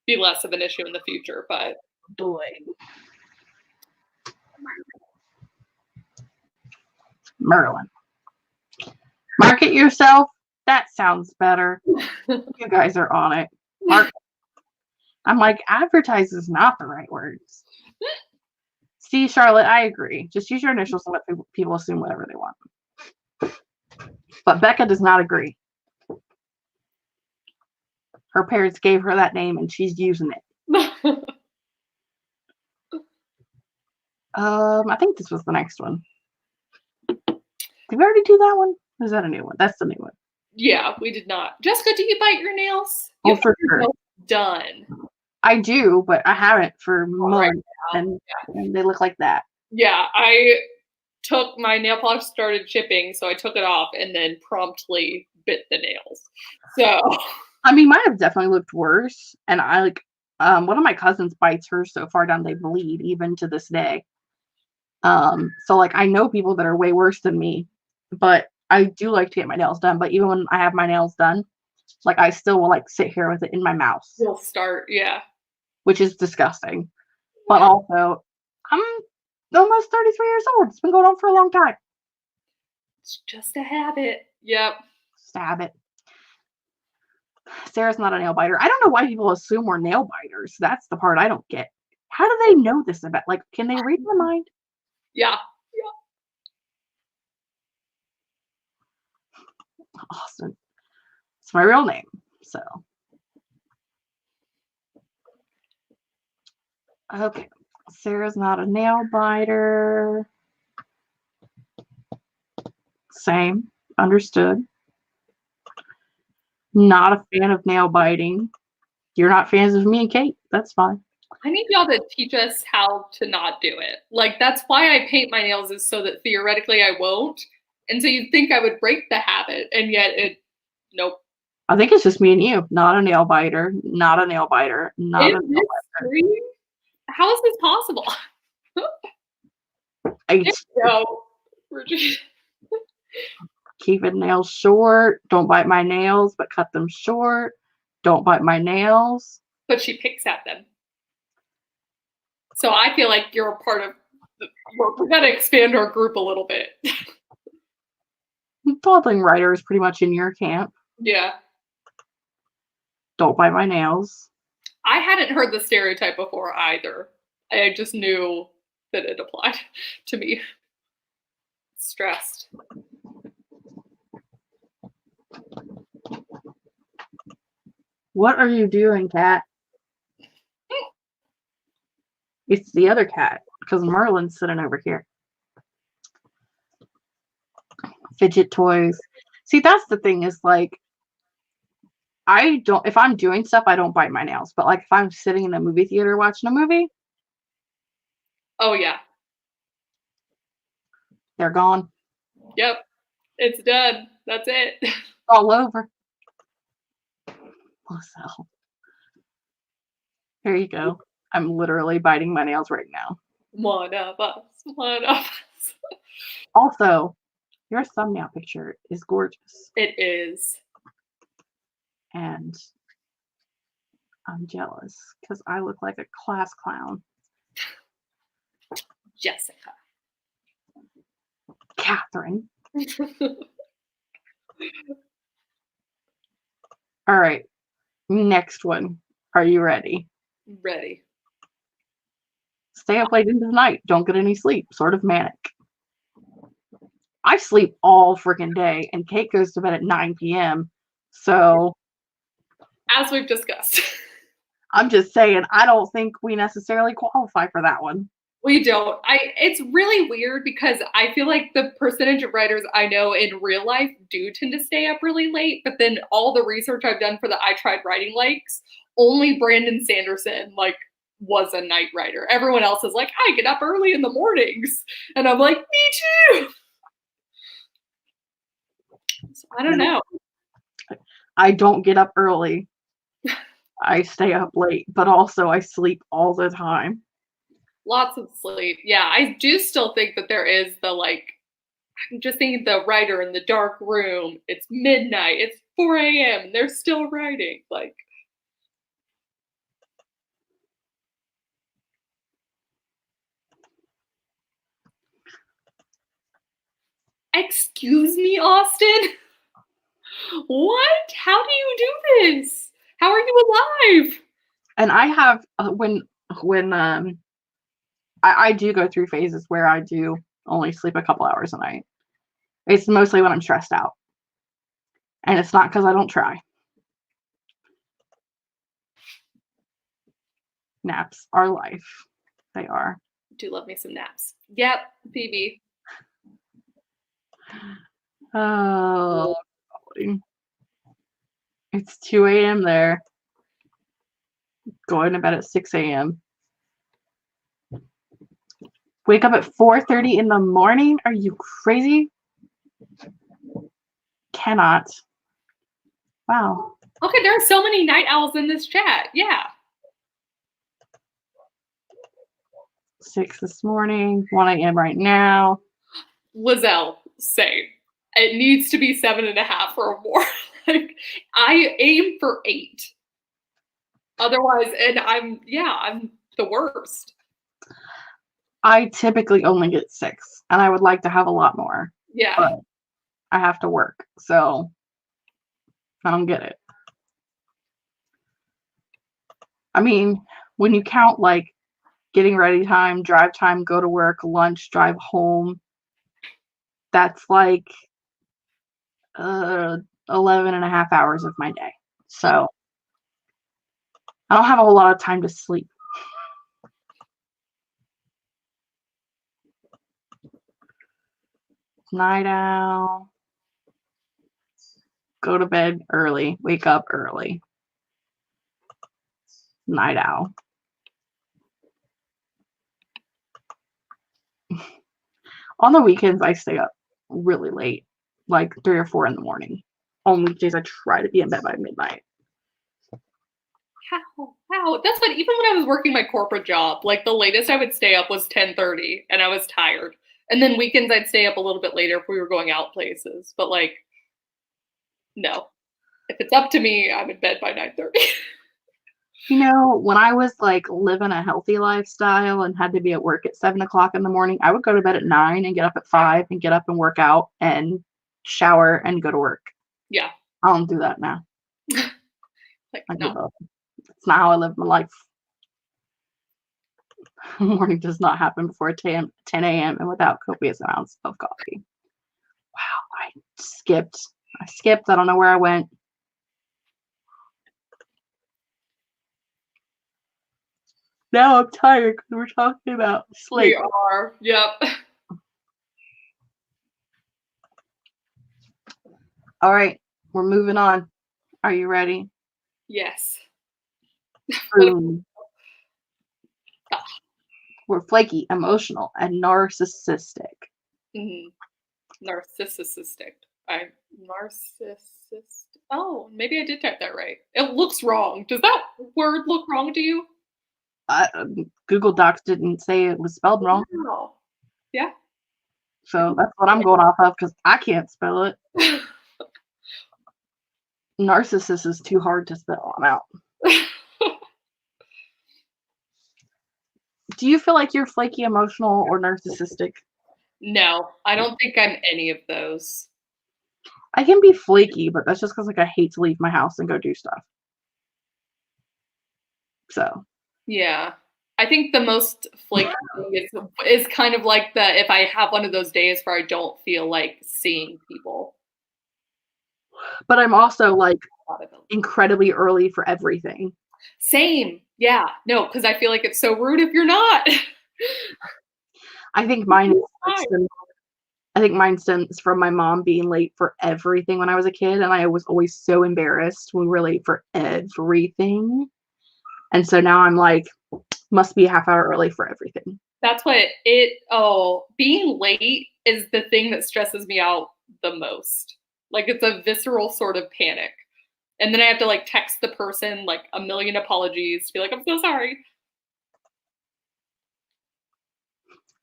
B: be less of an issue in the future. But
A: Boy. Merlin. Market yourself. That sounds better. You guys are on it. I'm like, advertise is not the right words. See, Charlotte, I agree. Just use your initials and let people assume whatever they want. But Becca does not agree. Her parents gave her that name and she's using it. I think this was the next one. Did we already do that one? Or is that a new one? That's the new one.
B: Yeah, we did not. Jessica, do you bite your nails?
A: Oh, for sure.
B: Done.
A: I do, but I haven't for months, and they look like that.
B: Yeah, I took my nail polish started chipping, so I took it off and then promptly bit the nails. So,
A: I mean, mine have definitely looked worse, and I like one of my cousins bites hers so far down they bleed even to this day. So like I know people that are way worse than me, but I do like to get my nails done. But even when I have my nails done, like I still will like sit here with it in my mouth.
B: You'll start, yeah.
A: Which is disgusting. But also, I'm almost 33 years old. It's been going on for a long time.
B: It's just a habit. Yep.
A: Just a habit. Sarah's not a nail biter. I don't know why people assume we're nail biters. That's the part I don't get. How do they know this about? Like, can they read my mind?
B: Yeah.
A: Austin. It's my real name. So. Okay. Sarah's not a nail biter. Same. Understood. Not a fan of nail biting. You're not fans of me and Kate. That's fine.
B: I need y'all to teach us how to not do it. Like, that's why I paint my nails, is so that theoretically I won't. And so you'd think I would break the habit, and yet nope.
A: I think it's just me and you. Not a nail biter. Not a nail biter. Not a nail biter.
B: How is this possible?
A: Keeping nails short. Don't bite my nails, but cut them short. Don't bite my nails.
B: But she picks at them. So I feel like you're a part of. We're gonna expand our group a little bit.
A: Toddling writer is pretty much in your camp.
B: Yeah.
A: Don't bite my nails.
B: I hadn't heard the stereotype before either. I just knew that it applied to me. Stressed.
A: What are you doing, cat? It's the other cat, because Merlin's sitting over here. Fidget toys. See, that's the thing is like, if I'm doing stuff, I don't bite my nails. But like if I'm sitting in a movie theater watching a movie.
B: Oh, yeah.
A: They're gone.
B: Yep. It's done. That's it.
A: All over. So, here you go. I'm literally biting my nails right now.
B: One of us. One of us.
A: Also, Your thumbnail picture is gorgeous.
B: It is.
A: And I'm jealous because I look like a class clown.
B: Jessica.
A: Catherine. All right. Next one. Are you ready?
B: Ready.
A: Stay up late into the night. Don't get any sleep. Sort of manic. I sleep all freaking day, and Kate goes to bed at 9 p.m. So,
B: as we've discussed,
A: I'm just saying, I don't think we necessarily qualify for that one.
B: We don't. It's really weird because I feel like the percentage of writers I know in real life do tend to stay up really late, but then all the research I've done for the I Tried Writing likes, only Brandon Sanderson was a night writer. Everyone else is like, I get up early in the mornings. And I'm like, me too. So I don't know.
A: I don't get up early. I stay up late, but also I sleep all the time.
B: Lots of sleep. Yeah, I do still think that there is I'm just thinking the writer in the dark room. It's midnight. It's 4 a.m. and they're still writing. Excuse me, Austin? What? How do you do this? How are you alive?
A: And I have I do go through phases where I do only sleep a couple hours a night. It's mostly when I'm stressed out. And it's not because I don't try. Naps are life. They are.
B: Do love me some naps. Yep, Phoebe.
A: Oh, it's 2 a.m. there. Going to bed at 6 a.m. Wake up at 4:30 in the morning? Are you crazy? Cannot. Wow.
B: Okay, there are so many night owls in this chat. Yeah.
A: 6 this morning, 1 a.m. right now.
B: Lizelle, same. It needs to be 7.5 or more. I aim for 8. Otherwise, and I'm the worst.
A: I typically only get 6, and I would like to have a lot more.
B: Yeah.
A: But I have to work, so I don't get it. I mean, when you count getting ready time, drive time, go to work, lunch, drive home, that's 11 and a half hours of my day. So I don't have a whole lot of time to sleep. Night owl. Go to bed early. Wake up early. Night owl. On the weekends, I stay up really late, 3 or 4 in the morning. On weekdays, I try to be in bed by midnight.
B: How? That's what, even when I was working my corporate job, the latest I would stay up was 10:30 and I was tired. And then weekends I'd stay up a little bit later if we were going out places. But no. If it's up to me, I'm in bed by 9:30.
A: When I was living a healthy lifestyle and had to be at work at 7 o'clock in the morning, I would go to bed at 9 and get up at 5 and get up and work out and shower and go to work.
B: Yeah.
A: I don't do that now.
B: No.
A: It's not how I live my life. Morning does not happen before 10 a.m. and without copious amounts of coffee. Wow, I skipped. I don't know where I went. Now I'm tired because we're talking about sleep.
B: We are. Yep.
A: All right, we're moving on. Are you ready?
B: Yes.
A: We're flaky, emotional, and narcissistic.
B: Mm-hmm. Narcissistic. Narcissist. Oh, maybe I did type that right. It looks wrong. Does that word look wrong to you?
A: Google Docs didn't say it was spelled wrong.
B: Oh, yeah.
A: So that's what I'm going off of because I can't spell it. Narcissist is too hard to spell. I'm out. Do you feel like you're flaky, emotional, or narcissistic?
B: No, I don't think I'm any of those.
A: I can be flaky, but that's just because like I hate to leave my house and go do stuff. So
B: Yeah. I think the most flaky thing is kind of like the if I have one of those days where I don't feel like seeing people.
A: but I'm also like
B: A lot of them.
A: incredibly early for everything.
B: Same. Yeah. No, because I feel like it's so rude if you're not.
A: I think mine stems from my mom being late for everything when I was a kid, and I was always so embarrassed when we were late for everything. And so now I'm like, must be a half hour early for everything.
B: That's what being late is the thing that stresses me out the most. Like it's a visceral sort of panic. And then I have to like text the person like a million apologies to be like, I'm so sorry.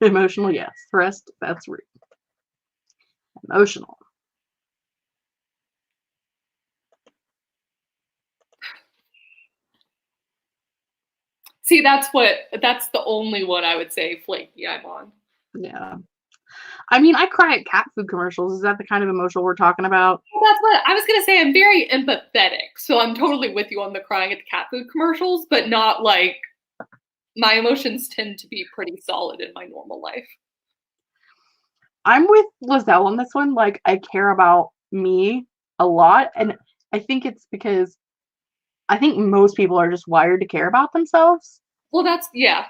A: Emotional, yes. The rest, that's rude. Emotional.
B: See, that's the only one I would say flaky I'm on.
A: Yeah. I mean, I cry at cat food commercials. Is that the kind of emotional we're talking about?
B: Well, that's what I was gonna say. I'm very empathetic, so I'm totally with you on the crying at the cat food commercials, but not like my emotions tend to be pretty solid in my normal life.
A: I'm with Lizelle on this one. Like, I care about me a lot. And I think it's because I think most people are just wired to care about themselves.
B: Well, yeah.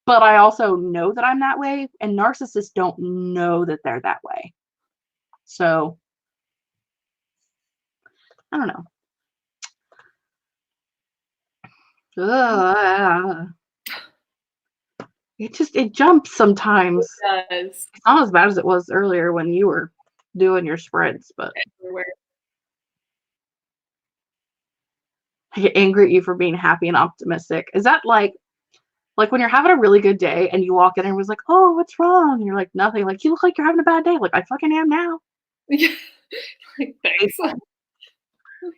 A: But I also know that I'm that way. And narcissists don't know that they're that way. So, I don't know. Ugh. It jumps sometimes.
B: It does.
A: It's not as bad as it was earlier when you were doing your spreads, but
B: Everywhere.
A: I get angry at you for being happy and optimistic. Is that like when you're having a really good day and you walk in and everyone's like, oh, what's wrong? And you're like, nothing. Like, you look like you're having a bad day. Like, I fucking am now.
B: Like, thanks.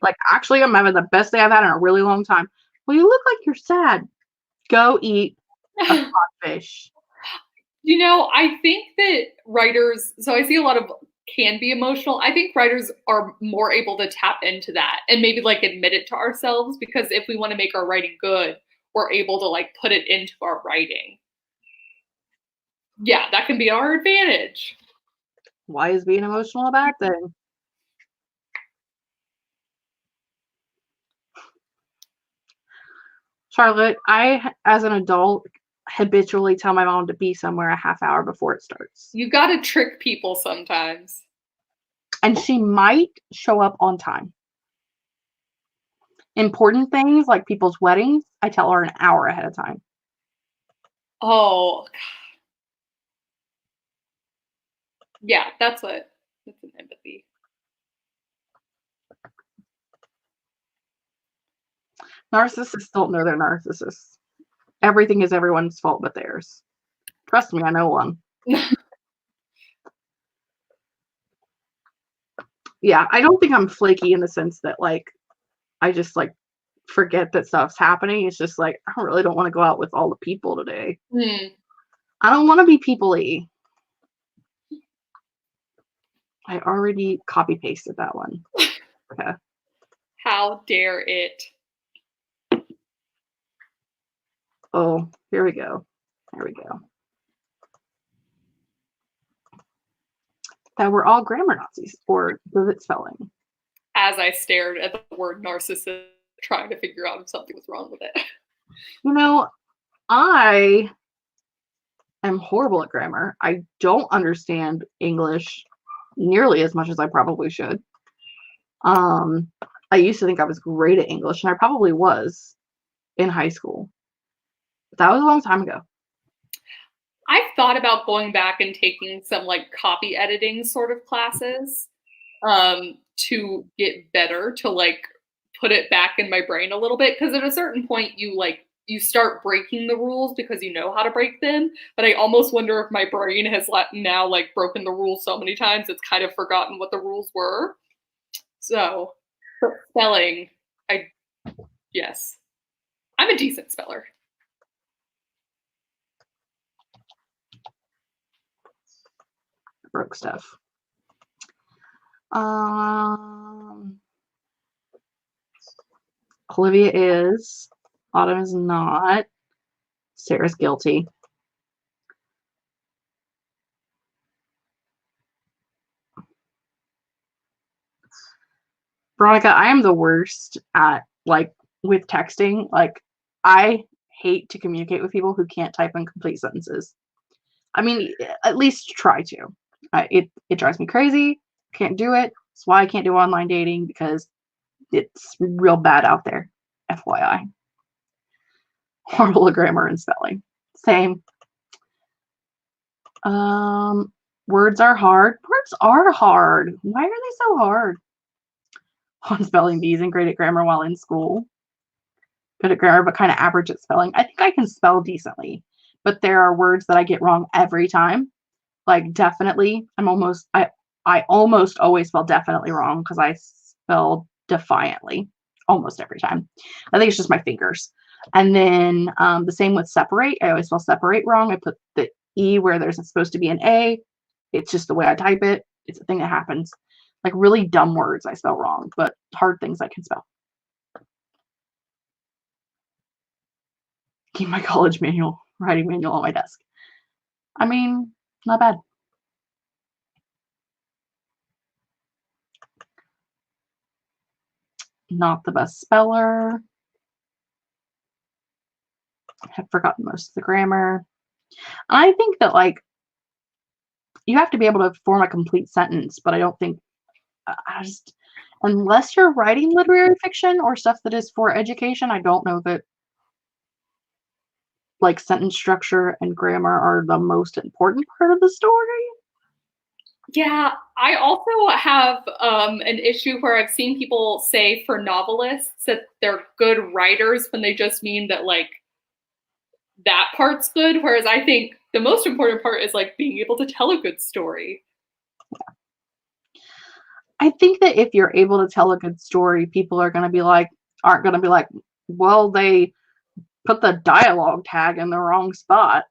A: Like, actually, I'm having the best day I've had in a really long time. Well, you look like you're sad. Go eat a codfish.
B: You know, I think that writers, so I see a lot of can be emotional. I think writers are more able to tap into that and maybe like admit it to ourselves, because if we want to make our writing good, we're able to like put it into our writing. Yeah, that can be our advantage.
A: Why is being emotional a bad thing? Charlotte, I, as an adult, habitually tell my mom to be somewhere a half hour before it starts.
B: You got to trick people sometimes.
A: And she might show up on time. Important things like people's weddings, I tell her an hour ahead of time.
B: Oh, yeah, that's an empathy.
A: Narcissists don't know they're narcissists. Everything is everyone's fault but theirs. Trust me, I know one. Yeah, I don't think I'm flaky in the sense that like I just like forget that stuff's happening. It's just like I really don't want to go out with all the people today. I don't want to be people-y. I already copy pasted that one. Okay.
B: How dare it?
A: Oh, here we go. There we go. That we're all grammar Nazis, or does it spelling?
B: As I stared at the word narcissist, trying to figure out if something was wrong with it.
A: You know, I am horrible at grammar. I don't understand English nearly as much as I probably should. I used to think I was great at English, and I probably was in high school. But that was a long time ago.
B: I've thought about going back and taking some like copy editing sort of classes to get better, to like put it back in my brain a little bit, because at a certain point you like you start breaking the rules because you know how to break them. But I almost wonder if my brain has now like broken the rules so many times it's kind of forgotten what the rules were. So, but spelling, yes, I'm a decent speller.
A: Broke stuff. Olivia is. Autumn is not. Sarah's guilty. Veronica, I am the worst at, like, with texting. Like, I hate to communicate with people who can't type in complete sentences. I mean, at least try to. It drives me crazy. Can't do it. That's why I can't do online dating, because it's real bad out there. FYI. Horrible at grammar and spelling. Same. Words are hard. Words are hard. Why are they so hard? On spelling bees and great at grammar while in school. Good at grammar, but kind of average at spelling. I think I can spell decently, but there are words that I get wrong every time. Like definitely, I almost always spell definitely wrong because I spell defiantly almost every time. I think it's just my fingers. And then the same with separate. I always spell separate wrong. I put the E where there's supposed to be an A. It's just the way I type it. It's a thing that happens. Like really dumb words I spell wrong, but hard things I can spell. Keep my college writing manual on my desk. I mean, not bad. Not the best speller. I have forgotten most of the grammar. I think that, like, you have to be able to form a complete sentence, but I don't think, unless you're writing literary fiction or stuff that is for education, I don't know that, like, sentence structure and grammar are the most important part of the story.
B: Yeah, I also have an issue where I've seen people say for novelists that they're good writers when they just mean that, like, that part's good, whereas I think the most important part is, like, being able to tell a good story.
A: Yeah. I think that if you're able to tell a good story, people aren't going to be like, well, they put the dialogue tag in the wrong spot.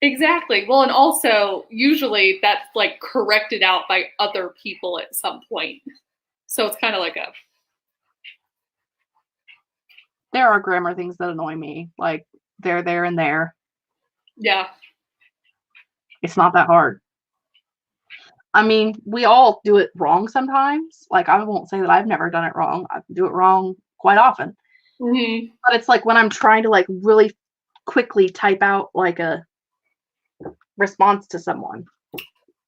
B: Exactly. Well, and also usually that's like corrected out by other people at some point. So it's kind of like
A: there are grammar things that annoy me, like there, and there.
B: Yeah.
A: It's not that hard. I mean, we all do it wrong sometimes. Like, I won't say that I've never done it wrong. I do it wrong quite often.
B: Mm-hmm.
A: But it's like when I'm trying to, like, really quickly type out, like, a response to someone.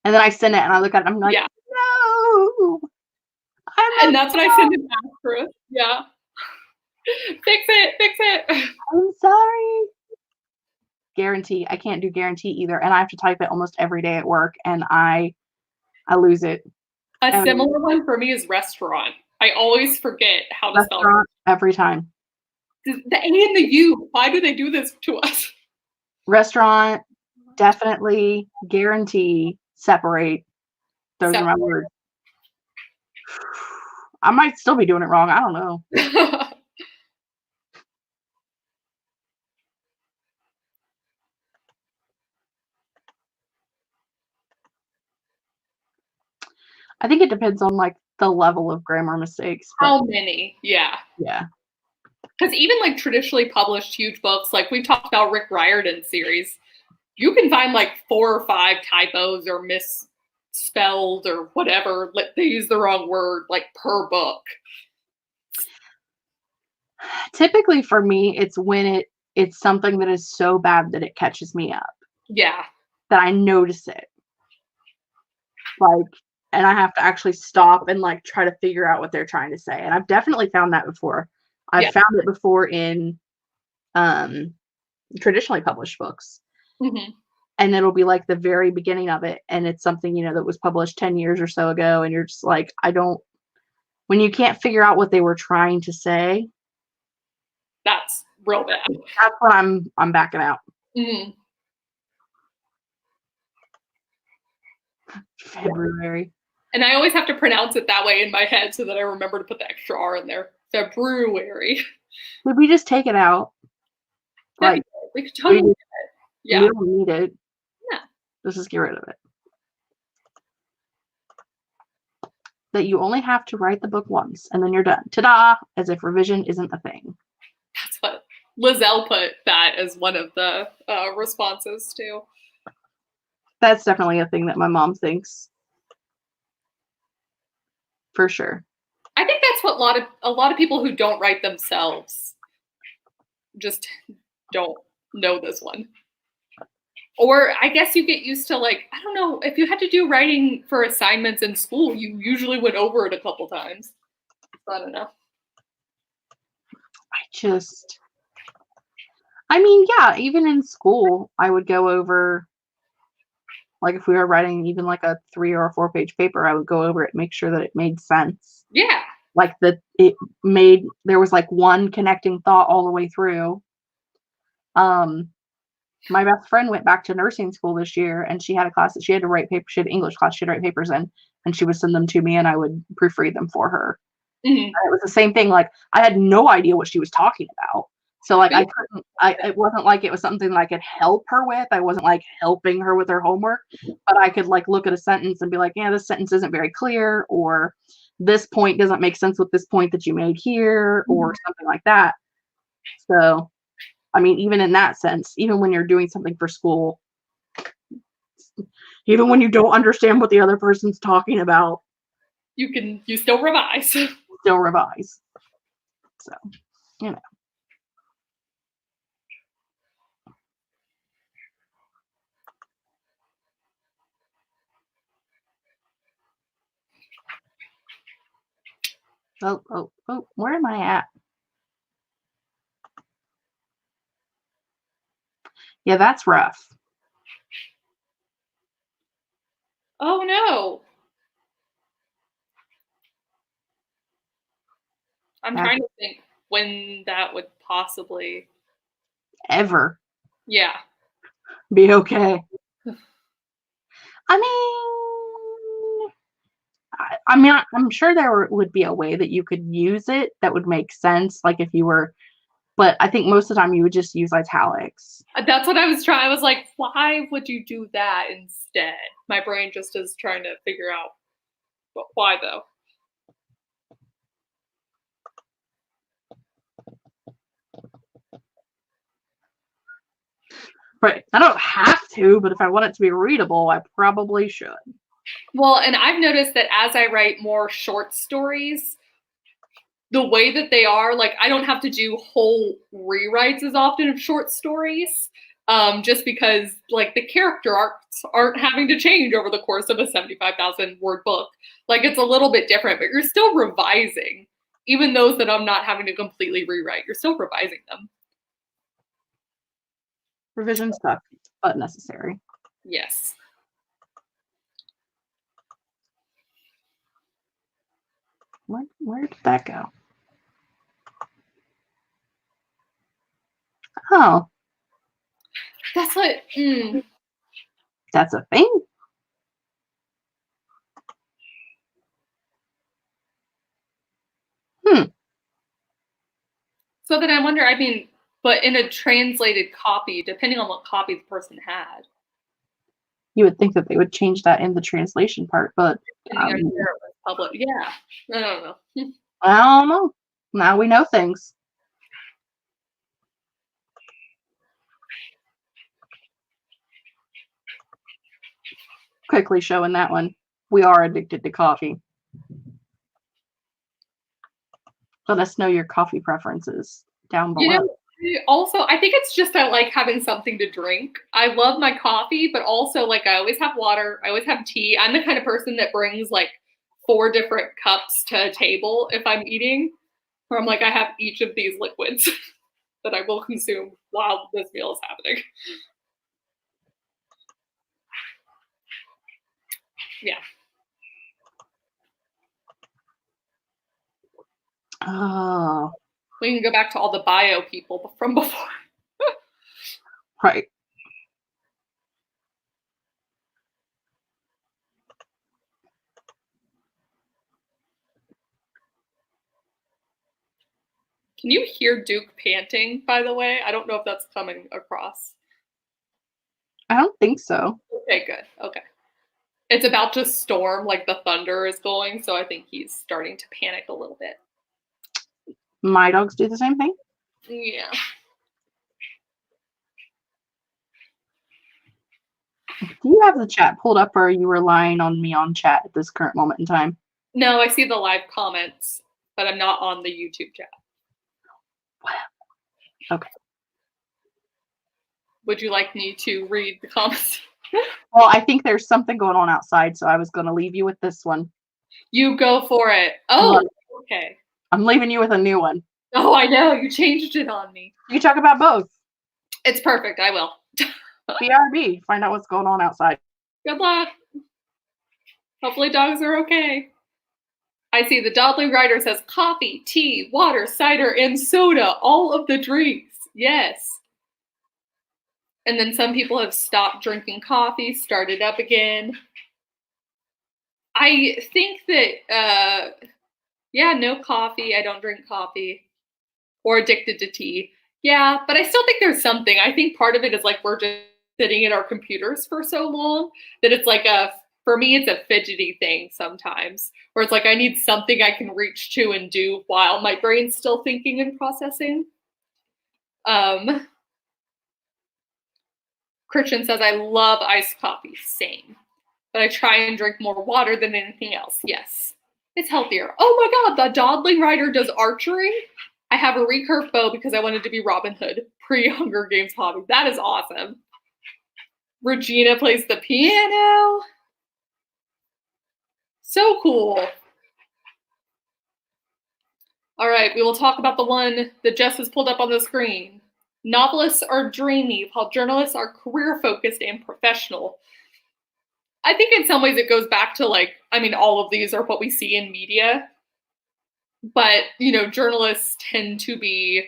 A: And then I send it and I look at it and I'm like,
B: yeah.
A: No!
B: And that's what I send it back for. Yeah. Fix it.
A: I'm sorry. Guarantee. I can't do guarantee either. And I have to type it almost every day at work and I lose it.
B: A similar one for me is restaurant. I always forget how to spell it.
A: Every time.
B: The A and the U, why do they do this to us?
A: Restaurant, definitely, guarantee, separate. Those are my words. I might still be doing it wrong. I don't know. I think it depends on, like, the level of grammar mistakes.
B: How many? Yeah.
A: Yeah.
B: Because even, like, traditionally published huge books, like we've talked about Rick Riordan's series, you can find, like, 4 or 5 typos or misspelled or whatever. They use the wrong word, like, per book.
A: Typically for me, it's when it's something that is so bad that it catches me up.
B: Yeah.
A: That I notice it. Like, and I have to actually stop and, like, try to figure out what they're trying to say. And I've definitely found that before. I've found it before in traditionally published books.
B: Mm-hmm.
A: And it'll be like the very beginning of it. And it's something, that was published 10 years or so ago. And you're just like, when you can't figure out what they were trying to say.
B: real bad.
A: That's when I'm backing out.
B: Mm-hmm.
A: February.
B: And I always have to pronounce it that way in my head so that I remember to put the extra R in there. February.
A: Did we just take it out? Like,
B: we could totally do it. Yeah.
A: We don't need it.
B: Yeah.
A: Let's just get rid of it. That you only have to write the book once and then you're done. Ta-da! As if revision isn't a thing.
B: That's what Lizelle put that as one of the responses too.
A: That's definitely a thing that my mom thinks. For sure.
B: I think that's what a lot of people who don't write themselves just don't know this one. Or I guess you get used to, like, I don't know, if you had to do writing for assignments in school, you usually went over it a couple times. So I don't know.
A: I mean, yeah, even in school, I would go over, like, if we were writing even like a 3 or a 4 page paper, I would go over it, make sure that it made sense.
B: Yeah.
A: Like there was like one connecting thought all the way through. My best friend went back to nursing school this year and she had a class that she had to write papers. She had an English class she had to write papers in, and she would send them to me and I would proofread them for her.
B: Mm-hmm.
A: It was the same thing. Like, I had no idea what she was talking about. So like it wasn't like it was something that I could help her with. I wasn't like helping her with her homework, but I could like look at a sentence and be like, yeah, this sentence isn't very clear, or this point doesn't make sense with this point that you made here, or something like that. So, I mean, even in that sense, even when you're doing something for school, even when you don't understand what the other person's talking about,
B: you still revise.
A: Still revise. So, you know. Oh, where am I at? Yeah, that's rough.
B: Oh no. I'm trying to think when that would possibly
A: ever
B: yeah
A: be okay. I mean, I'm sure there would be a way that you could use it that would make sense, like if you were, but I think most of the time you would just use italics.
B: That's what I was trying. I was like, why would you do that instead? My brain just is trying to figure out, but why though?
A: Right. I don't have to, but if I want it to be readable, I probably should.
B: Well, and I've noticed that as I write more short stories, the way that they are, like, I don't have to do whole rewrites as often of short stories, just because, like, the character arcs aren't having to change over the course of a 75,000 word book. Like, it's a little bit different, but you're still revising. Even those that I'm not having to completely rewrite, you're still revising them.
A: Revision stuff, but necessary.
B: Yes.
A: Where did that go? Oh.
B: That's what.
A: That's a thing?
B: So then I wonder, I mean, but in a translated copy, depending on what copy the person had.
A: You would think that they would change that in the translation part, but
B: public. Yeah. I don't know.
A: I don't know. Now we know things. Quickly showing that one. We are addicted to coffee. Let us know your coffee preferences down below.
B: You know, also, I think it's just I like having something to drink. I love my coffee, but also, like, I always have water. I always have tea. I'm the kind of person that brings like 4 different cups to a table if I'm eating, where I'm like, I have each of these liquids that I will consume while this meal is happening. Yeah.
A: Oh.
B: We can go back to all the bio people from before.
A: Right.
B: Can you hear Duke panting, by the way? I don't know if that's coming across.
A: I don't think so.
B: Okay, good. Okay. It's about to storm, like the thunder is going, so I think he's starting to panic a little bit.
A: My dogs do the same thing.
B: Yeah.
A: Do you have the chat pulled up, or are you relying on me on chat at this current moment in time?
B: No, I see the live comments, but I'm not on the YouTube chat.
A: Okay.
B: Would you like me to read the comments?
A: Well, I think there's something going on outside, so I was going to leave you with this one.
B: You go for it. Oh, okay.
A: I'm leaving you with a new one.
B: Oh, I know. You changed it on me.
A: You talk about both.
B: It's perfect. I will.
A: BRB. Find out what's going on outside.
B: Good luck. Hopefully dogs are okay. I see the Dodling Writer says coffee, tea, water, cider, and soda. All of the drinks. Yes. And then some people have stopped drinking coffee, started up again. I think that, yeah, no coffee. I don't drink coffee. Or addicted to tea. Yeah, but I still think there's something. I think part of it is like we're just sitting at our computers for so long that it's like for me, it's a fidgety thing sometimes, where it's like I need something I can reach to and do while my brain's still thinking and processing. Christian says, I love iced coffee. Same. But I try and drink more water than anything else. Yes. It's healthier. Oh my God, the Dodling Writer does archery. I have a recurve bow because I wanted to be Robin Hood, pre-Hunger Games hobby. That is awesome. Regina plays the piano. So cool. All right, we will talk about the one that Jess has pulled up on the screen. Novelists are dreamy, while journalists are career-focused and professional. I think in some ways it goes back to all of these are what we see in media. But, journalists tend to be,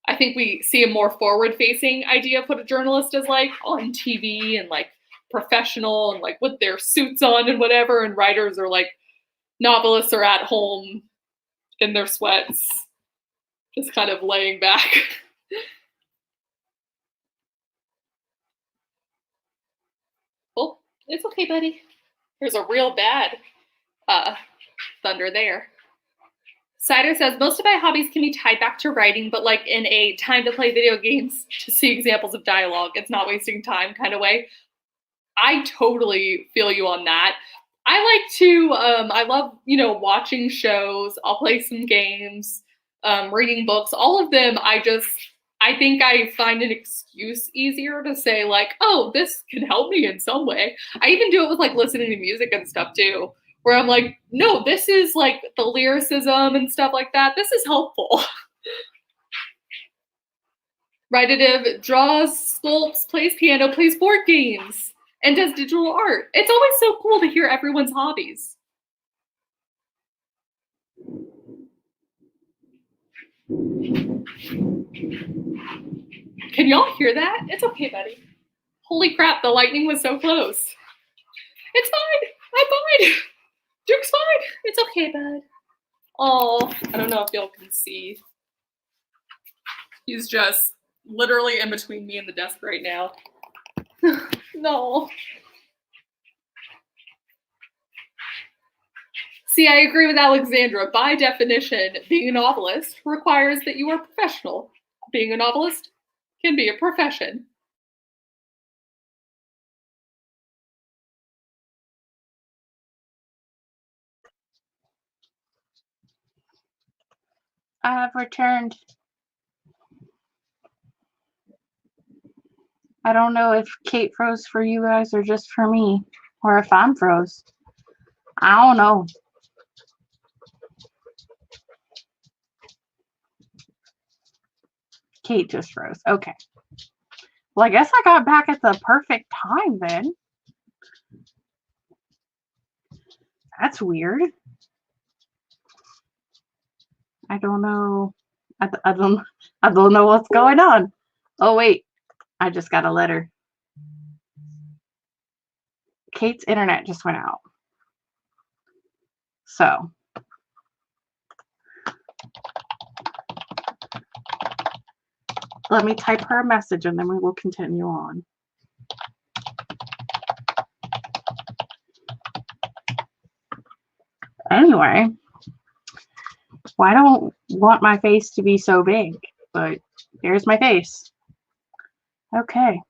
B: I think we see a more forward-facing idea of what a journalist is like on TV and like professional and like with their suits on and whatever. And writers are like, novelists are at home in their sweats, just kind of laying back. Oh, it's okay, buddy. There's a real bad thunder there. Cider says, most of my hobbies can be tied back to writing, but like in a time to play video games to see examples of dialogue. It's not wasting time kind of way. I totally feel you on that. I like to, I love, watching shows. I'll play some games, reading books, all of them. I think I find an excuse easier to say like, oh, this can help me in some way. I even do it with like listening to music and stuff too, where I'm like, no, this is like the lyricism and stuff like that. This is helpful. Writative draws, sculpts, plays piano, plays board games, and does digital art. It's always so cool to hear everyone's hobbies. Can y'all hear that? It's okay, buddy. Holy crap, the lightning was so close. It's fine. I'm fine. Duke's fine. It's okay, bud. Oh, I don't know if y'all can see. He's just literally in between me and the desk right now. No. See, I agree with Alexandra. By definition, being a novelist requires that you are professional. Being a novelist can be a profession.
A: I have returned. I don't know if Kate froze for you guys or just for me, or if I'm froze. I don't know. Kate just froze. Okay. Well, I guess I got back at the perfect time then. That's weird. I don't know I don't know what's going on. Oh wait, I just got a letter. Kate's internet just went out. So let me type her a message and then we will continue on. Anyway, well, I don't want my face to be so big, but here's my face. Okay.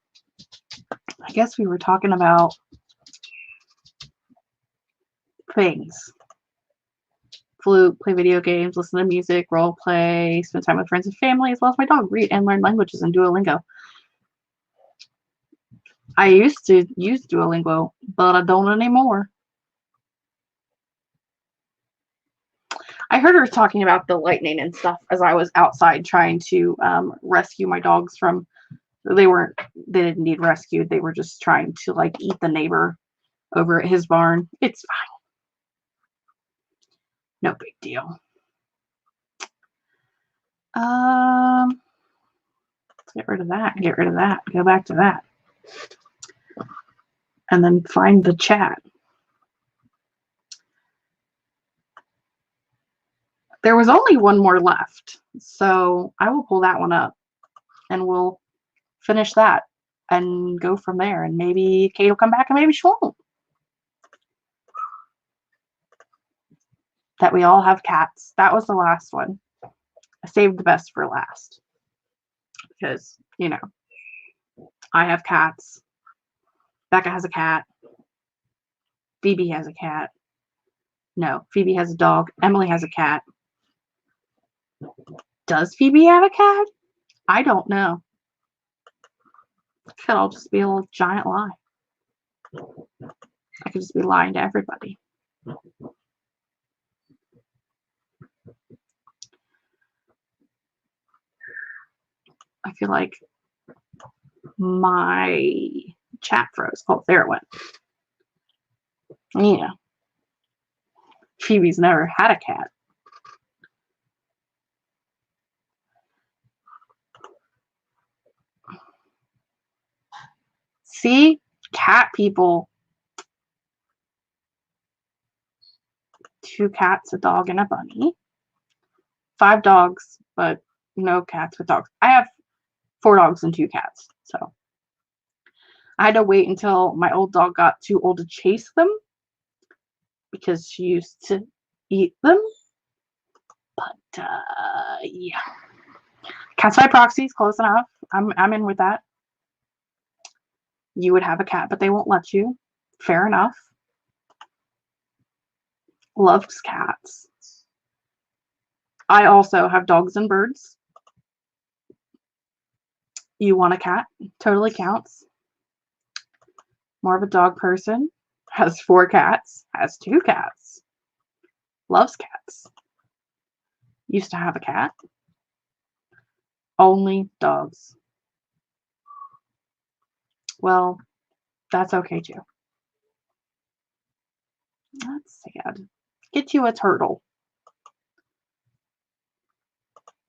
A: I guess we were talking about things. Flute, play video games, listen to music, role play, spend time with friends and family, as well as my dog, read and learn languages and Duolingo. I used to use Duolingo, but I don't anymore. I heard her talking about the lightning and stuff as I was outside trying to rescue my dogs from, they didn't need rescued. They were just trying to like eat the neighbor over at his barn. It's fine. No big deal. Let's get rid of that. Get rid of that. Go back to that. And then find the chat. There was only one more left, so I will pull that one up and we'll finish that and go from there. And maybe Kate will come back and maybe she won't. That we all have cats. That was the last one. I saved the best for last because, you know, I have cats. Becca has a cat. Phoebe has a cat. No, Phoebe has a dog. Emily has a cat. Does Phoebe have a cat? I don't know. It could all just be a little giant lie. I could just be lying to everybody. I feel like my chat froze. Oh, there it went. Yeah. Phoebe's never had a cat. See? Cat people. 2 cats, a dog, and a bunny. 5 dogs, but no cats with dogs. I have 4 dogs and 2 cats. So I had to wait until my old dog got too old to chase them because she used to eat them. But yeah. Cats by proxy is close enough. I'm in with that. You would have a cat, but they won't let you. Fair enough. Loves cats. I also have dogs and birds. You want a cat? Totally counts. More of a dog person. Has 4 cats. Has 2 cats. Loves cats. Used to have a cat. Only dogs. Well, that's okay too. That's sad. Get you a turtle.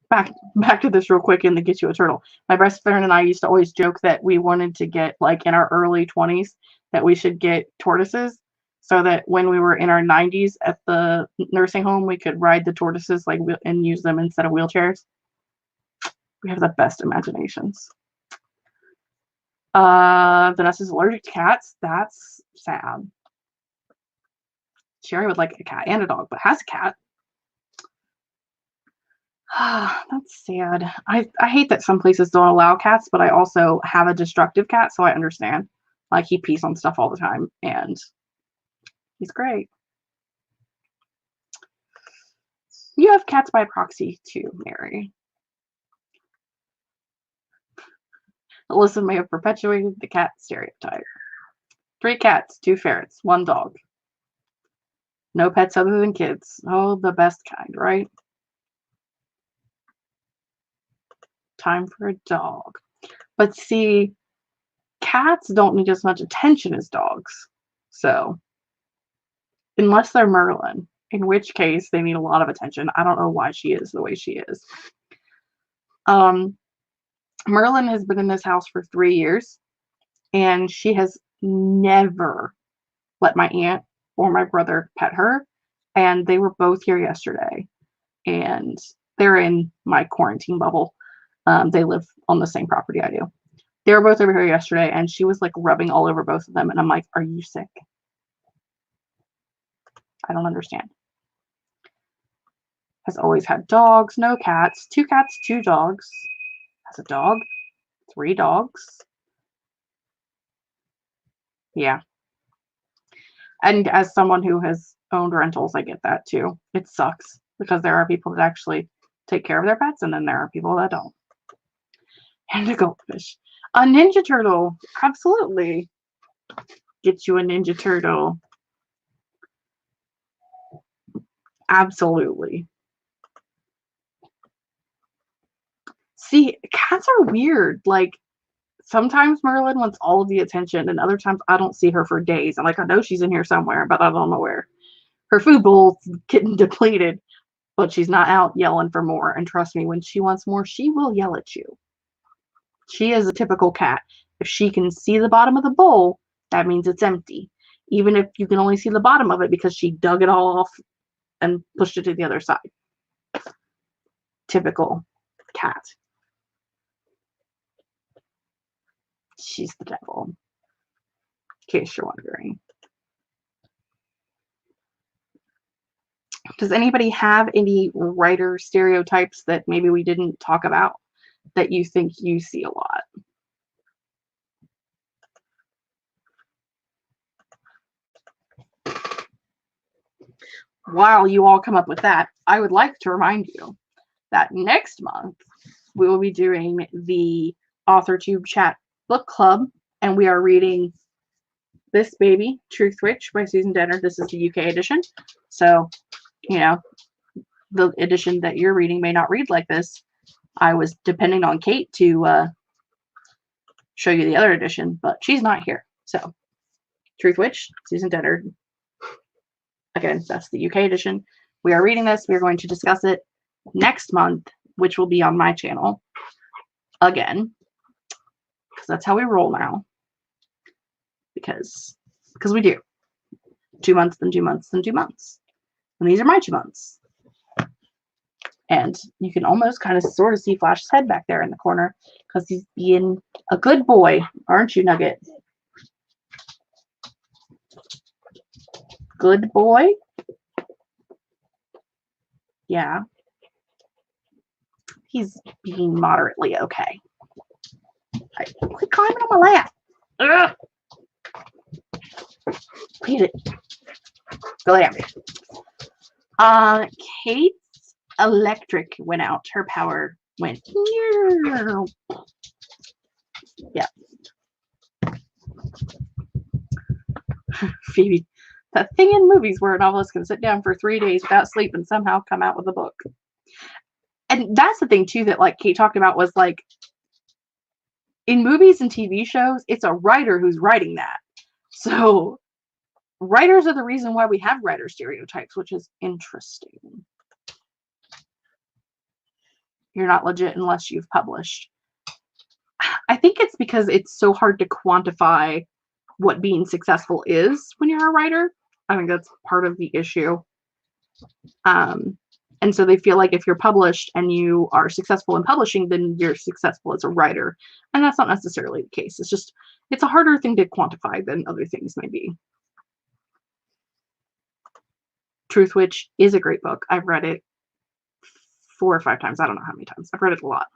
A: Back to this real quick and then get you a turtle. My best friend and I used to always joke that we wanted to get, like in our early 20s, that we should get tortoises so that when we were in our 90s at the nursing home, we could ride the tortoises like and use them instead of wheelchairs. We have the best imaginations. Vanessa's allergic to cats. That's sad. Sherry would like a cat and a dog, but has a cat. That's sad. I hate that some places don't allow cats, but I also have a destructive cat, so I understand. Like, he pees on stuff all the time, and he's great. You have cats by proxy too, Mary. Alyssa may have perpetuated the cat stereotype. 3 cats, 2 ferrets, 1 dog. No pets other than kids. Oh, the best kind, right? Time for a dog. But see, cats don't need as much attention as dogs. So, unless they're Merlin, in which case they need a lot of attention. I don't know why she is the way she is. Merlin has been in this house for 3 years, and she has never let my aunt or my brother pet her. And they were both here yesterday, and they're in my quarantine bubble. They live on the same property I do. They were both over here yesterday, and she was like rubbing all over both of them. And I'm like, are you sick? I don't understand. Has always had dogs, no cats, 2 cats, 2 dogs. Has a dog, 3 dogs. Yeah. And as someone who has owned rentals, I get that too. It sucks because there are people that actually take care of their pets, and then there are people that don't. And a goldfish. A Ninja Turtle. Absolutely. Get you a Ninja Turtle. Absolutely. See, cats are weird. Like, sometimes Merlin wants all of the attention, and other times I don't see her for days. I'm like, I know she's in here somewhere, but I don't know where. Her food bowl's getting depleted, but she's not out yelling for more. And trust me, when she wants more, she will yell at you. She is a typical cat. If she can see the bottom of the bowl, that means it's empty. Even if you can only see the bottom of it because she dug it all off and pushed it to the other side. Typical cat. She's the devil, in case you're wondering. Does anybody have any writer stereotypes that maybe we didn't talk about that you think you see a lot? While you all come up with that, I would like to remind you that next month we will be doing the Authortube chat book club, and we are reading this baby, Truthwitch by Susan Dennard. This is the UK edition. So, you know, the edition that you're reading may not read like this. I was depending on Kate to show you the other edition, but she's not here. So, Truthwitch, Susan Dennard. Again, that's the UK edition. We are reading this. We are going to discuss it next month, which will be on my channel again, because that's how we roll now. Because we do 2 months, then 2 months, then 2 months. And these are my 2 months. And you can almost kind of sort of see Flash's head back there in the corner because he's being a good boy, aren't you, Nugget? Good boy? Yeah. He's being moderately okay. Quit climbing on my lap. Ugh. Eat it. Go down. Kate's electric went out. Her power went. Yeah. Phoebe. That thing in movies where a novelist can sit down for 3 days without sleep and somehow come out with a book. And that's the thing too that like Kate talked about was like in movies and TV shows, it's a writer who's writing that. So writers are the reason why we have writer stereotypes, which is interesting. You're not legit unless you've published. I think it's because it's so hard to quantify what being successful is when you're a writer. I think that's part of the issue. And so they feel like if you're published and you are successful in publishing, then you're successful as a writer. And that's not necessarily the case. It's just, it's a harder thing to quantify than other things may be. Truthwitch is a great book. I've read it 4 or 5 times. I don't know how many times. I've read it a lot.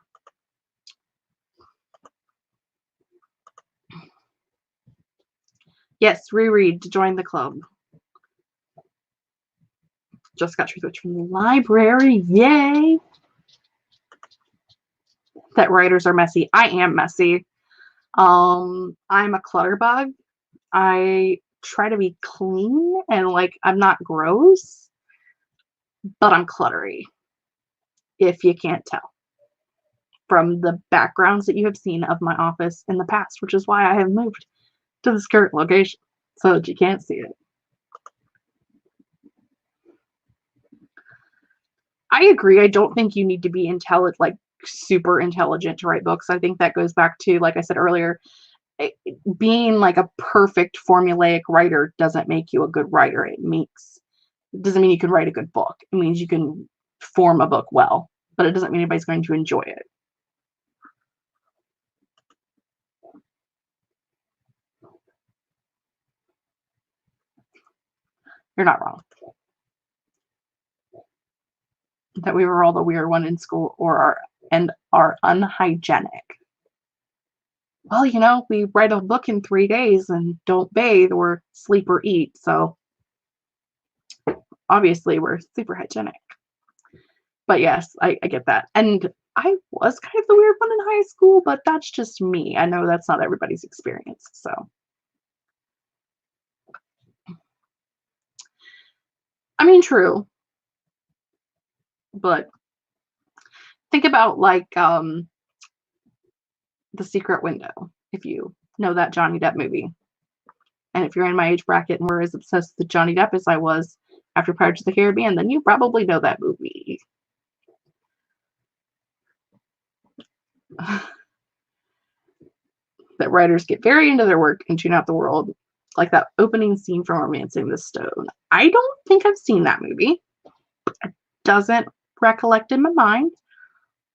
A: Yes, reread to join the club. Just got Truthwitch from the library. Yay! That writers are messy. I am messy. I'm a clutter bug. I try to be clean and like I'm not gross, but I'm cluttery. If you can't tell from the backgrounds that you have seen of my office in the past, which is why I have moved to this current location so that you can't see it. I agree. I don't think you need to be intelligent, like super intelligent to write books. I think that goes back to, like I said earlier, being like a perfect formulaic writer doesn't make you a good writer. It doesn't mean you can write a good book. It means you can form a book well, but it doesn't mean anybody's going to enjoy it. You're not wrong. That we were all the weird one in school and are unhygienic. Well, you know, we write a book in 3 days and don't bathe or sleep or eat. So obviously we're super hygienic. But yes, I get that. And I was kind of the weird one in high school, but that's just me. I know that's not everybody's experience. So I mean, true. But think about like The Secret Window, if you know that Johnny Depp movie. And if you're in my age bracket and were as obsessed with Johnny Depp as I was after Pirates of the Caribbean, then you probably know that movie. That writers get very into their work and tune out the world, like that opening scene from Romancing the Stone. I don't think I've seen that movie. It doesn't recollect in my mind,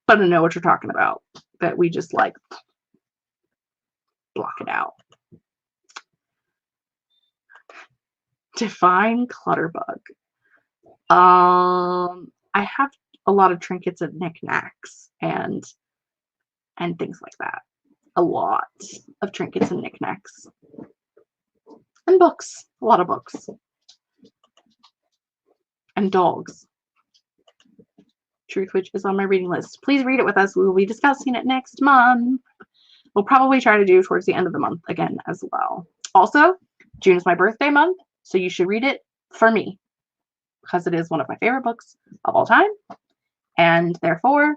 A: but I know what you're talking about. That we just like block it out. Define clutterbug. I have a lot of trinkets and knickknacks and things like that. A lot of trinkets and knickknacks. And books. A lot of books. And dogs. Truthwitch is on my reading list. Please read it with us. We will be discussing it next month. We'll probably try to do towards the end of the month again as well. Also, June is my birthday month, so you should read it for me because it is one of my favorite books of all time, and therefore,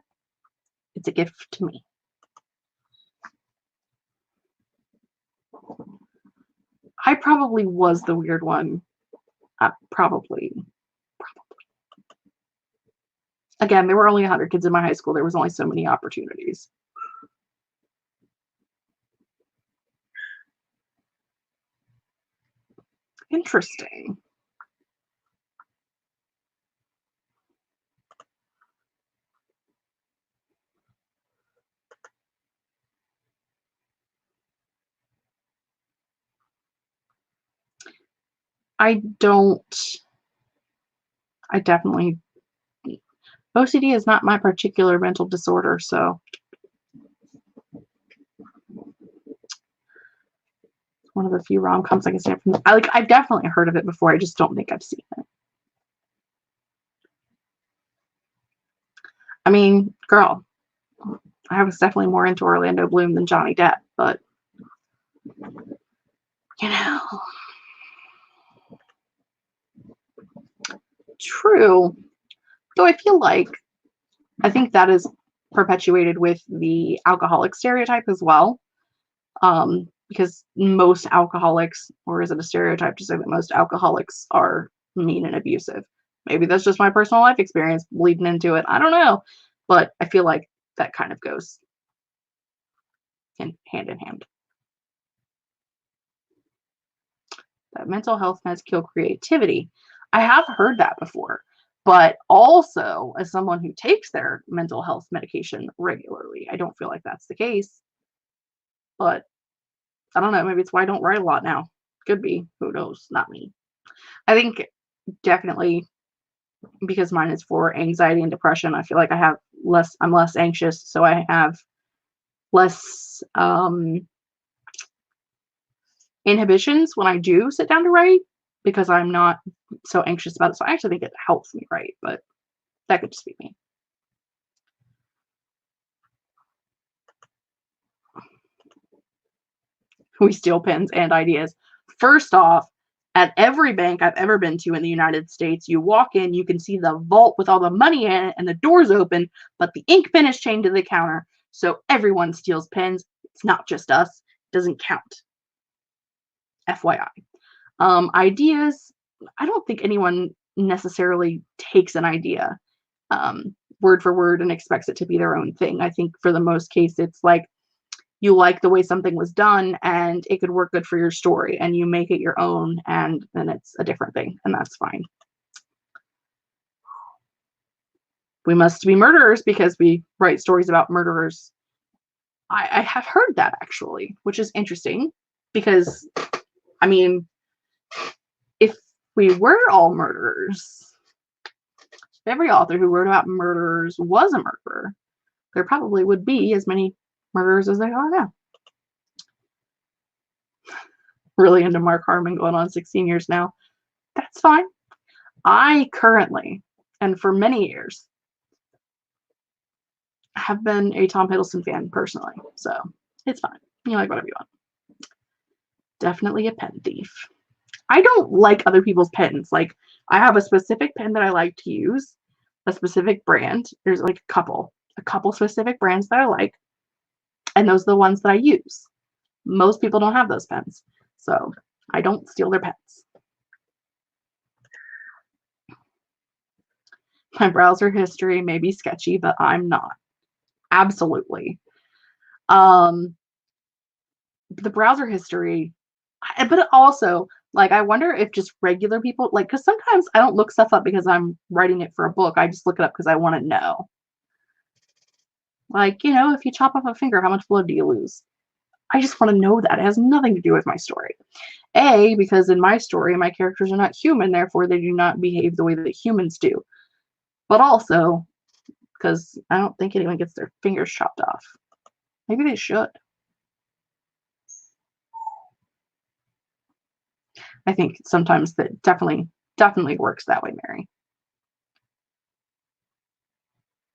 A: it's a gift to me. I probably was the weird one. Probably. Again, there were only 100 kids in my high school. There was only so many opportunities. Interesting. I definitely, OCD is not my particular mental disorder, so it's one of the few rom-coms I can stand from. I've definitely heard of it before. I just don't think I've seen it. I mean, girl, I was definitely more into Orlando Bloom than Johnny Depp, but you know, true. Though I feel like I think that is perpetuated with the alcoholic stereotype as well. Because most alcoholics, or is it a stereotype to say that most alcoholics are mean and abusive? Maybe that's just my personal life experience bleeding into it. I don't know. But I feel like that kind of goes hand in hand. That mental health meds kill creativity. I have heard that before. But also, as someone who takes their mental health medication regularly, I don't feel like that's the case. But I don't know. Maybe it's why I don't write a lot now. Could be. Who knows? Not me. I think definitely because mine is for anxiety and depression. I feel like I'm less anxious, so I have less inhibitions when I do sit down to write because I'm not so anxious about it. So I actually think it helps me write, but that could just be me. We steal pens and ideas. First off, at every bank I've ever been to in the United States, you walk in, you can see the vault with all the money in it and the door's open, but the ink pen is chained to the counter. So everyone steals pens. It's not just us. It doesn't count. FYI. Ideas, I don't think anyone necessarily takes an idea. word for word and expects it to be their own thing. I think for the most case, it's like you like the way something was done and it could work good for your story and you make it your own, and then it's a different thing, and that's fine. We must be murderers because we write stories about murderers. I have heard that actually, which is interesting because, I mean, if we were all murderers, if every author who wrote about murderers was a murderer, there probably would be as many murderers as there are now. Really into Mark Harmon, going on 16 years now. That's fine. I currently, and for many years, have been a Tom Hiddleston fan personally, so it's fine. You like whatever you want. Definitely a pen thief. I don't like other people's pens. Like, I have a specific pen that I like to use, a specific brand. There's like a couple specific brands that I like, and those are the ones that I use. Most people don't have those pens, so I don't steal their pens. My browser history may be sketchy, but I'm not. Absolutely. The browser history, but also, like, I wonder if just regular people, like, because sometimes I don't look stuff up because I'm writing it for a book. I just look it up because I want to know. Like, you know, if you chop off a finger, how much blood do you lose? I just want to know that. It has nothing to do with my story. A, because in my story, my characters are not human, therefore they do not behave the way that humans do. But also, because I don't think anyone gets their fingers chopped off. Maybe they should. I think sometimes that definitely works that way, Mary.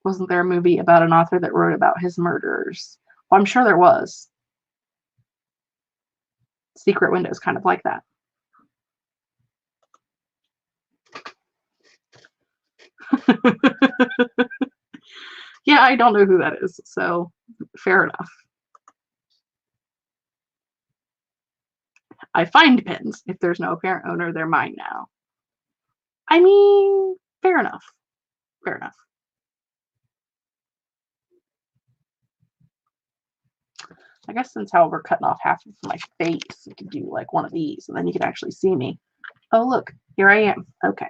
A: Wasn't there a movie about an author that wrote about his murderers? Well, I'm sure there was. Secret Windows, kind of like that. Yeah, I don't know who that is, so fair enough. I find pens. If there's no apparent owner, they're mine now. I mean, fair enough. Fair enough. I guess since how we're cutting off half of my face, we could do like one of these, and then you can actually see me. Oh, look, here I am. Okay.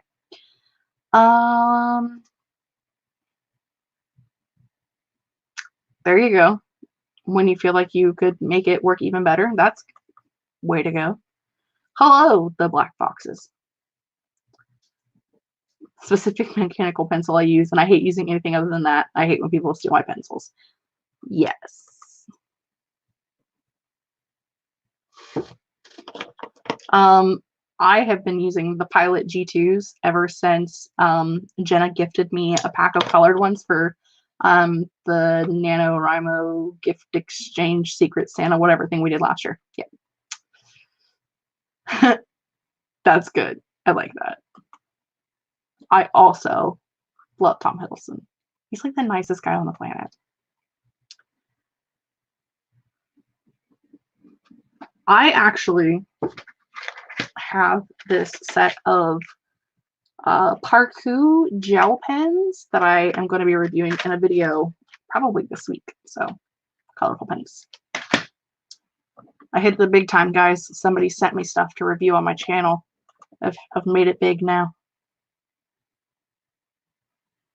A: There you go. When you feel like you could make it work even better, that's way to go. Hello, the black boxes. Specific mechanical pencil I use, and I hate using anything other than that. I hate when people steal my pencils. Yes. I have been using the Pilot G2s ever since Jenna gifted me a pack of colored ones for the NaNoWriMo gift exchange secret Santa, whatever thing we did last year. Yeah. That's good. I like that. I also love Tom Hiddleston. He's like the nicest guy on the planet. I actually have this set of Parku gel pens that I am going to be reviewing in a video probably this week. So, colorful pens. I hit the big time, guys. Somebody sent me stuff to review on my channel. I've made it big now.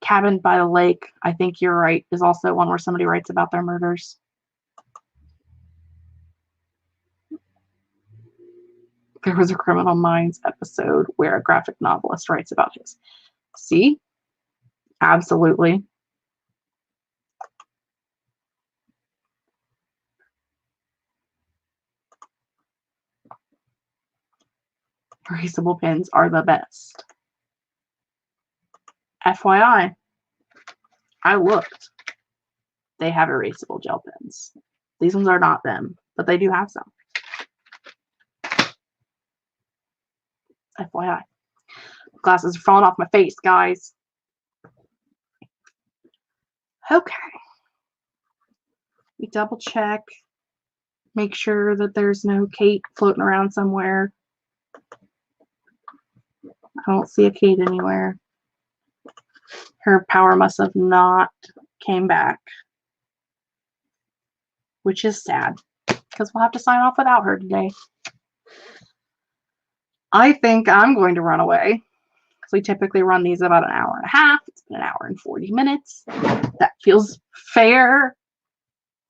A: Cabin by the Lake, I think you're right, is also one where somebody writes about their murders. There was a Criminal Minds episode where a graphic novelist writes about his. See? Absolutely. Erasable pens are the best. FYI, I looked. They have erasable gel pens. These ones are not them, but they do have some. FYI. Glasses are falling off my face, guys. Okay. We double check. Make sure that there's no Kate floating around somewhere. I don't see a Kate anywhere. Her power must have not came back, which is sad because we'll have to sign off without her today. I think I'm going to run away because we typically run these about an hour and a half. It's been an hour and 40 minutes. That feels fair.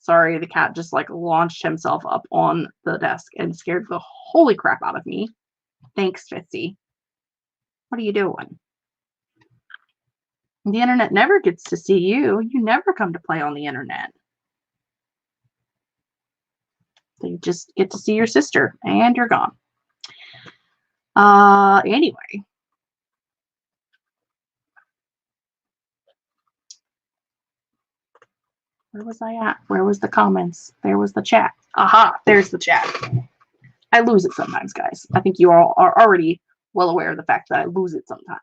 A: Sorry, the cat just like launched himself up on the desk and scared the holy crap out of me. Thanks, Fitzy. What are you doing? The internet never gets to see you. You never come to play on the internet. You just get to see your sister and you're gone. Anyway. Where was I at? Where was the comments? There was the chat. Aha, there's the chat. I lose it sometimes, guys. I think you all are already well aware of the fact that I lose it sometimes.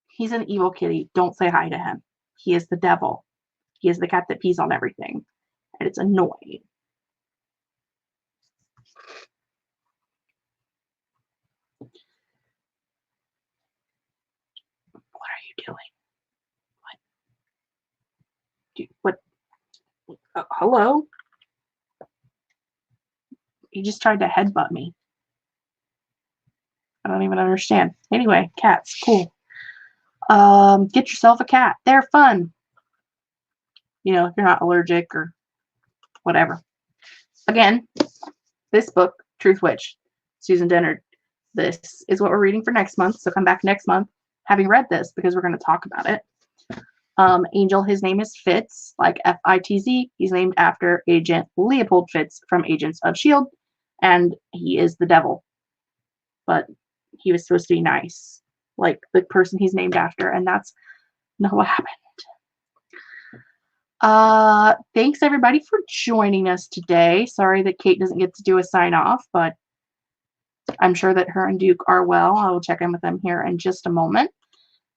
A: He's an evil kitty. Don't say hi to him. He is the devil. He is the cat that pees on everything. And it's annoying. What are you doing? What? Hello? He just tried to headbutt me. I don't even understand. Anyway, cats, cool. Get yourself a cat. They're fun. You know, if you're not allergic or whatever. Again, this book, Truthwitch, Susan Dennard. This is what we're reading for next month. So come back next month having read this because we're going to talk about it. Angel, his name is Fitz, like F-I-T-Z. He's named after Agent Leopold Fitz from Agents of S.H.I.E.L.D. And he is the devil. But he was supposed to be nice, like the person he's named after. And that's not what happened. Thanks everybody for joining us today. Sorry that Kate doesn't get to do a sign off, but I'm sure that her and Duke are well. I will check in with them here in just a moment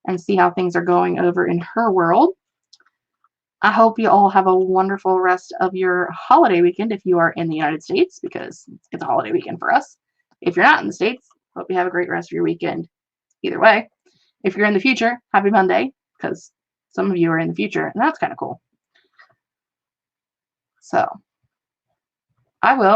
A: and see how things are going over in her world. I hope you all have a wonderful rest of your holiday weekend if you are in the United States, because it's a holiday weekend for us. If you're not in the States, hope you have a great rest of your weekend. Either way, if you're in the future, happy Monday, because some of you are in the future, and that's kind of cool. So, I will.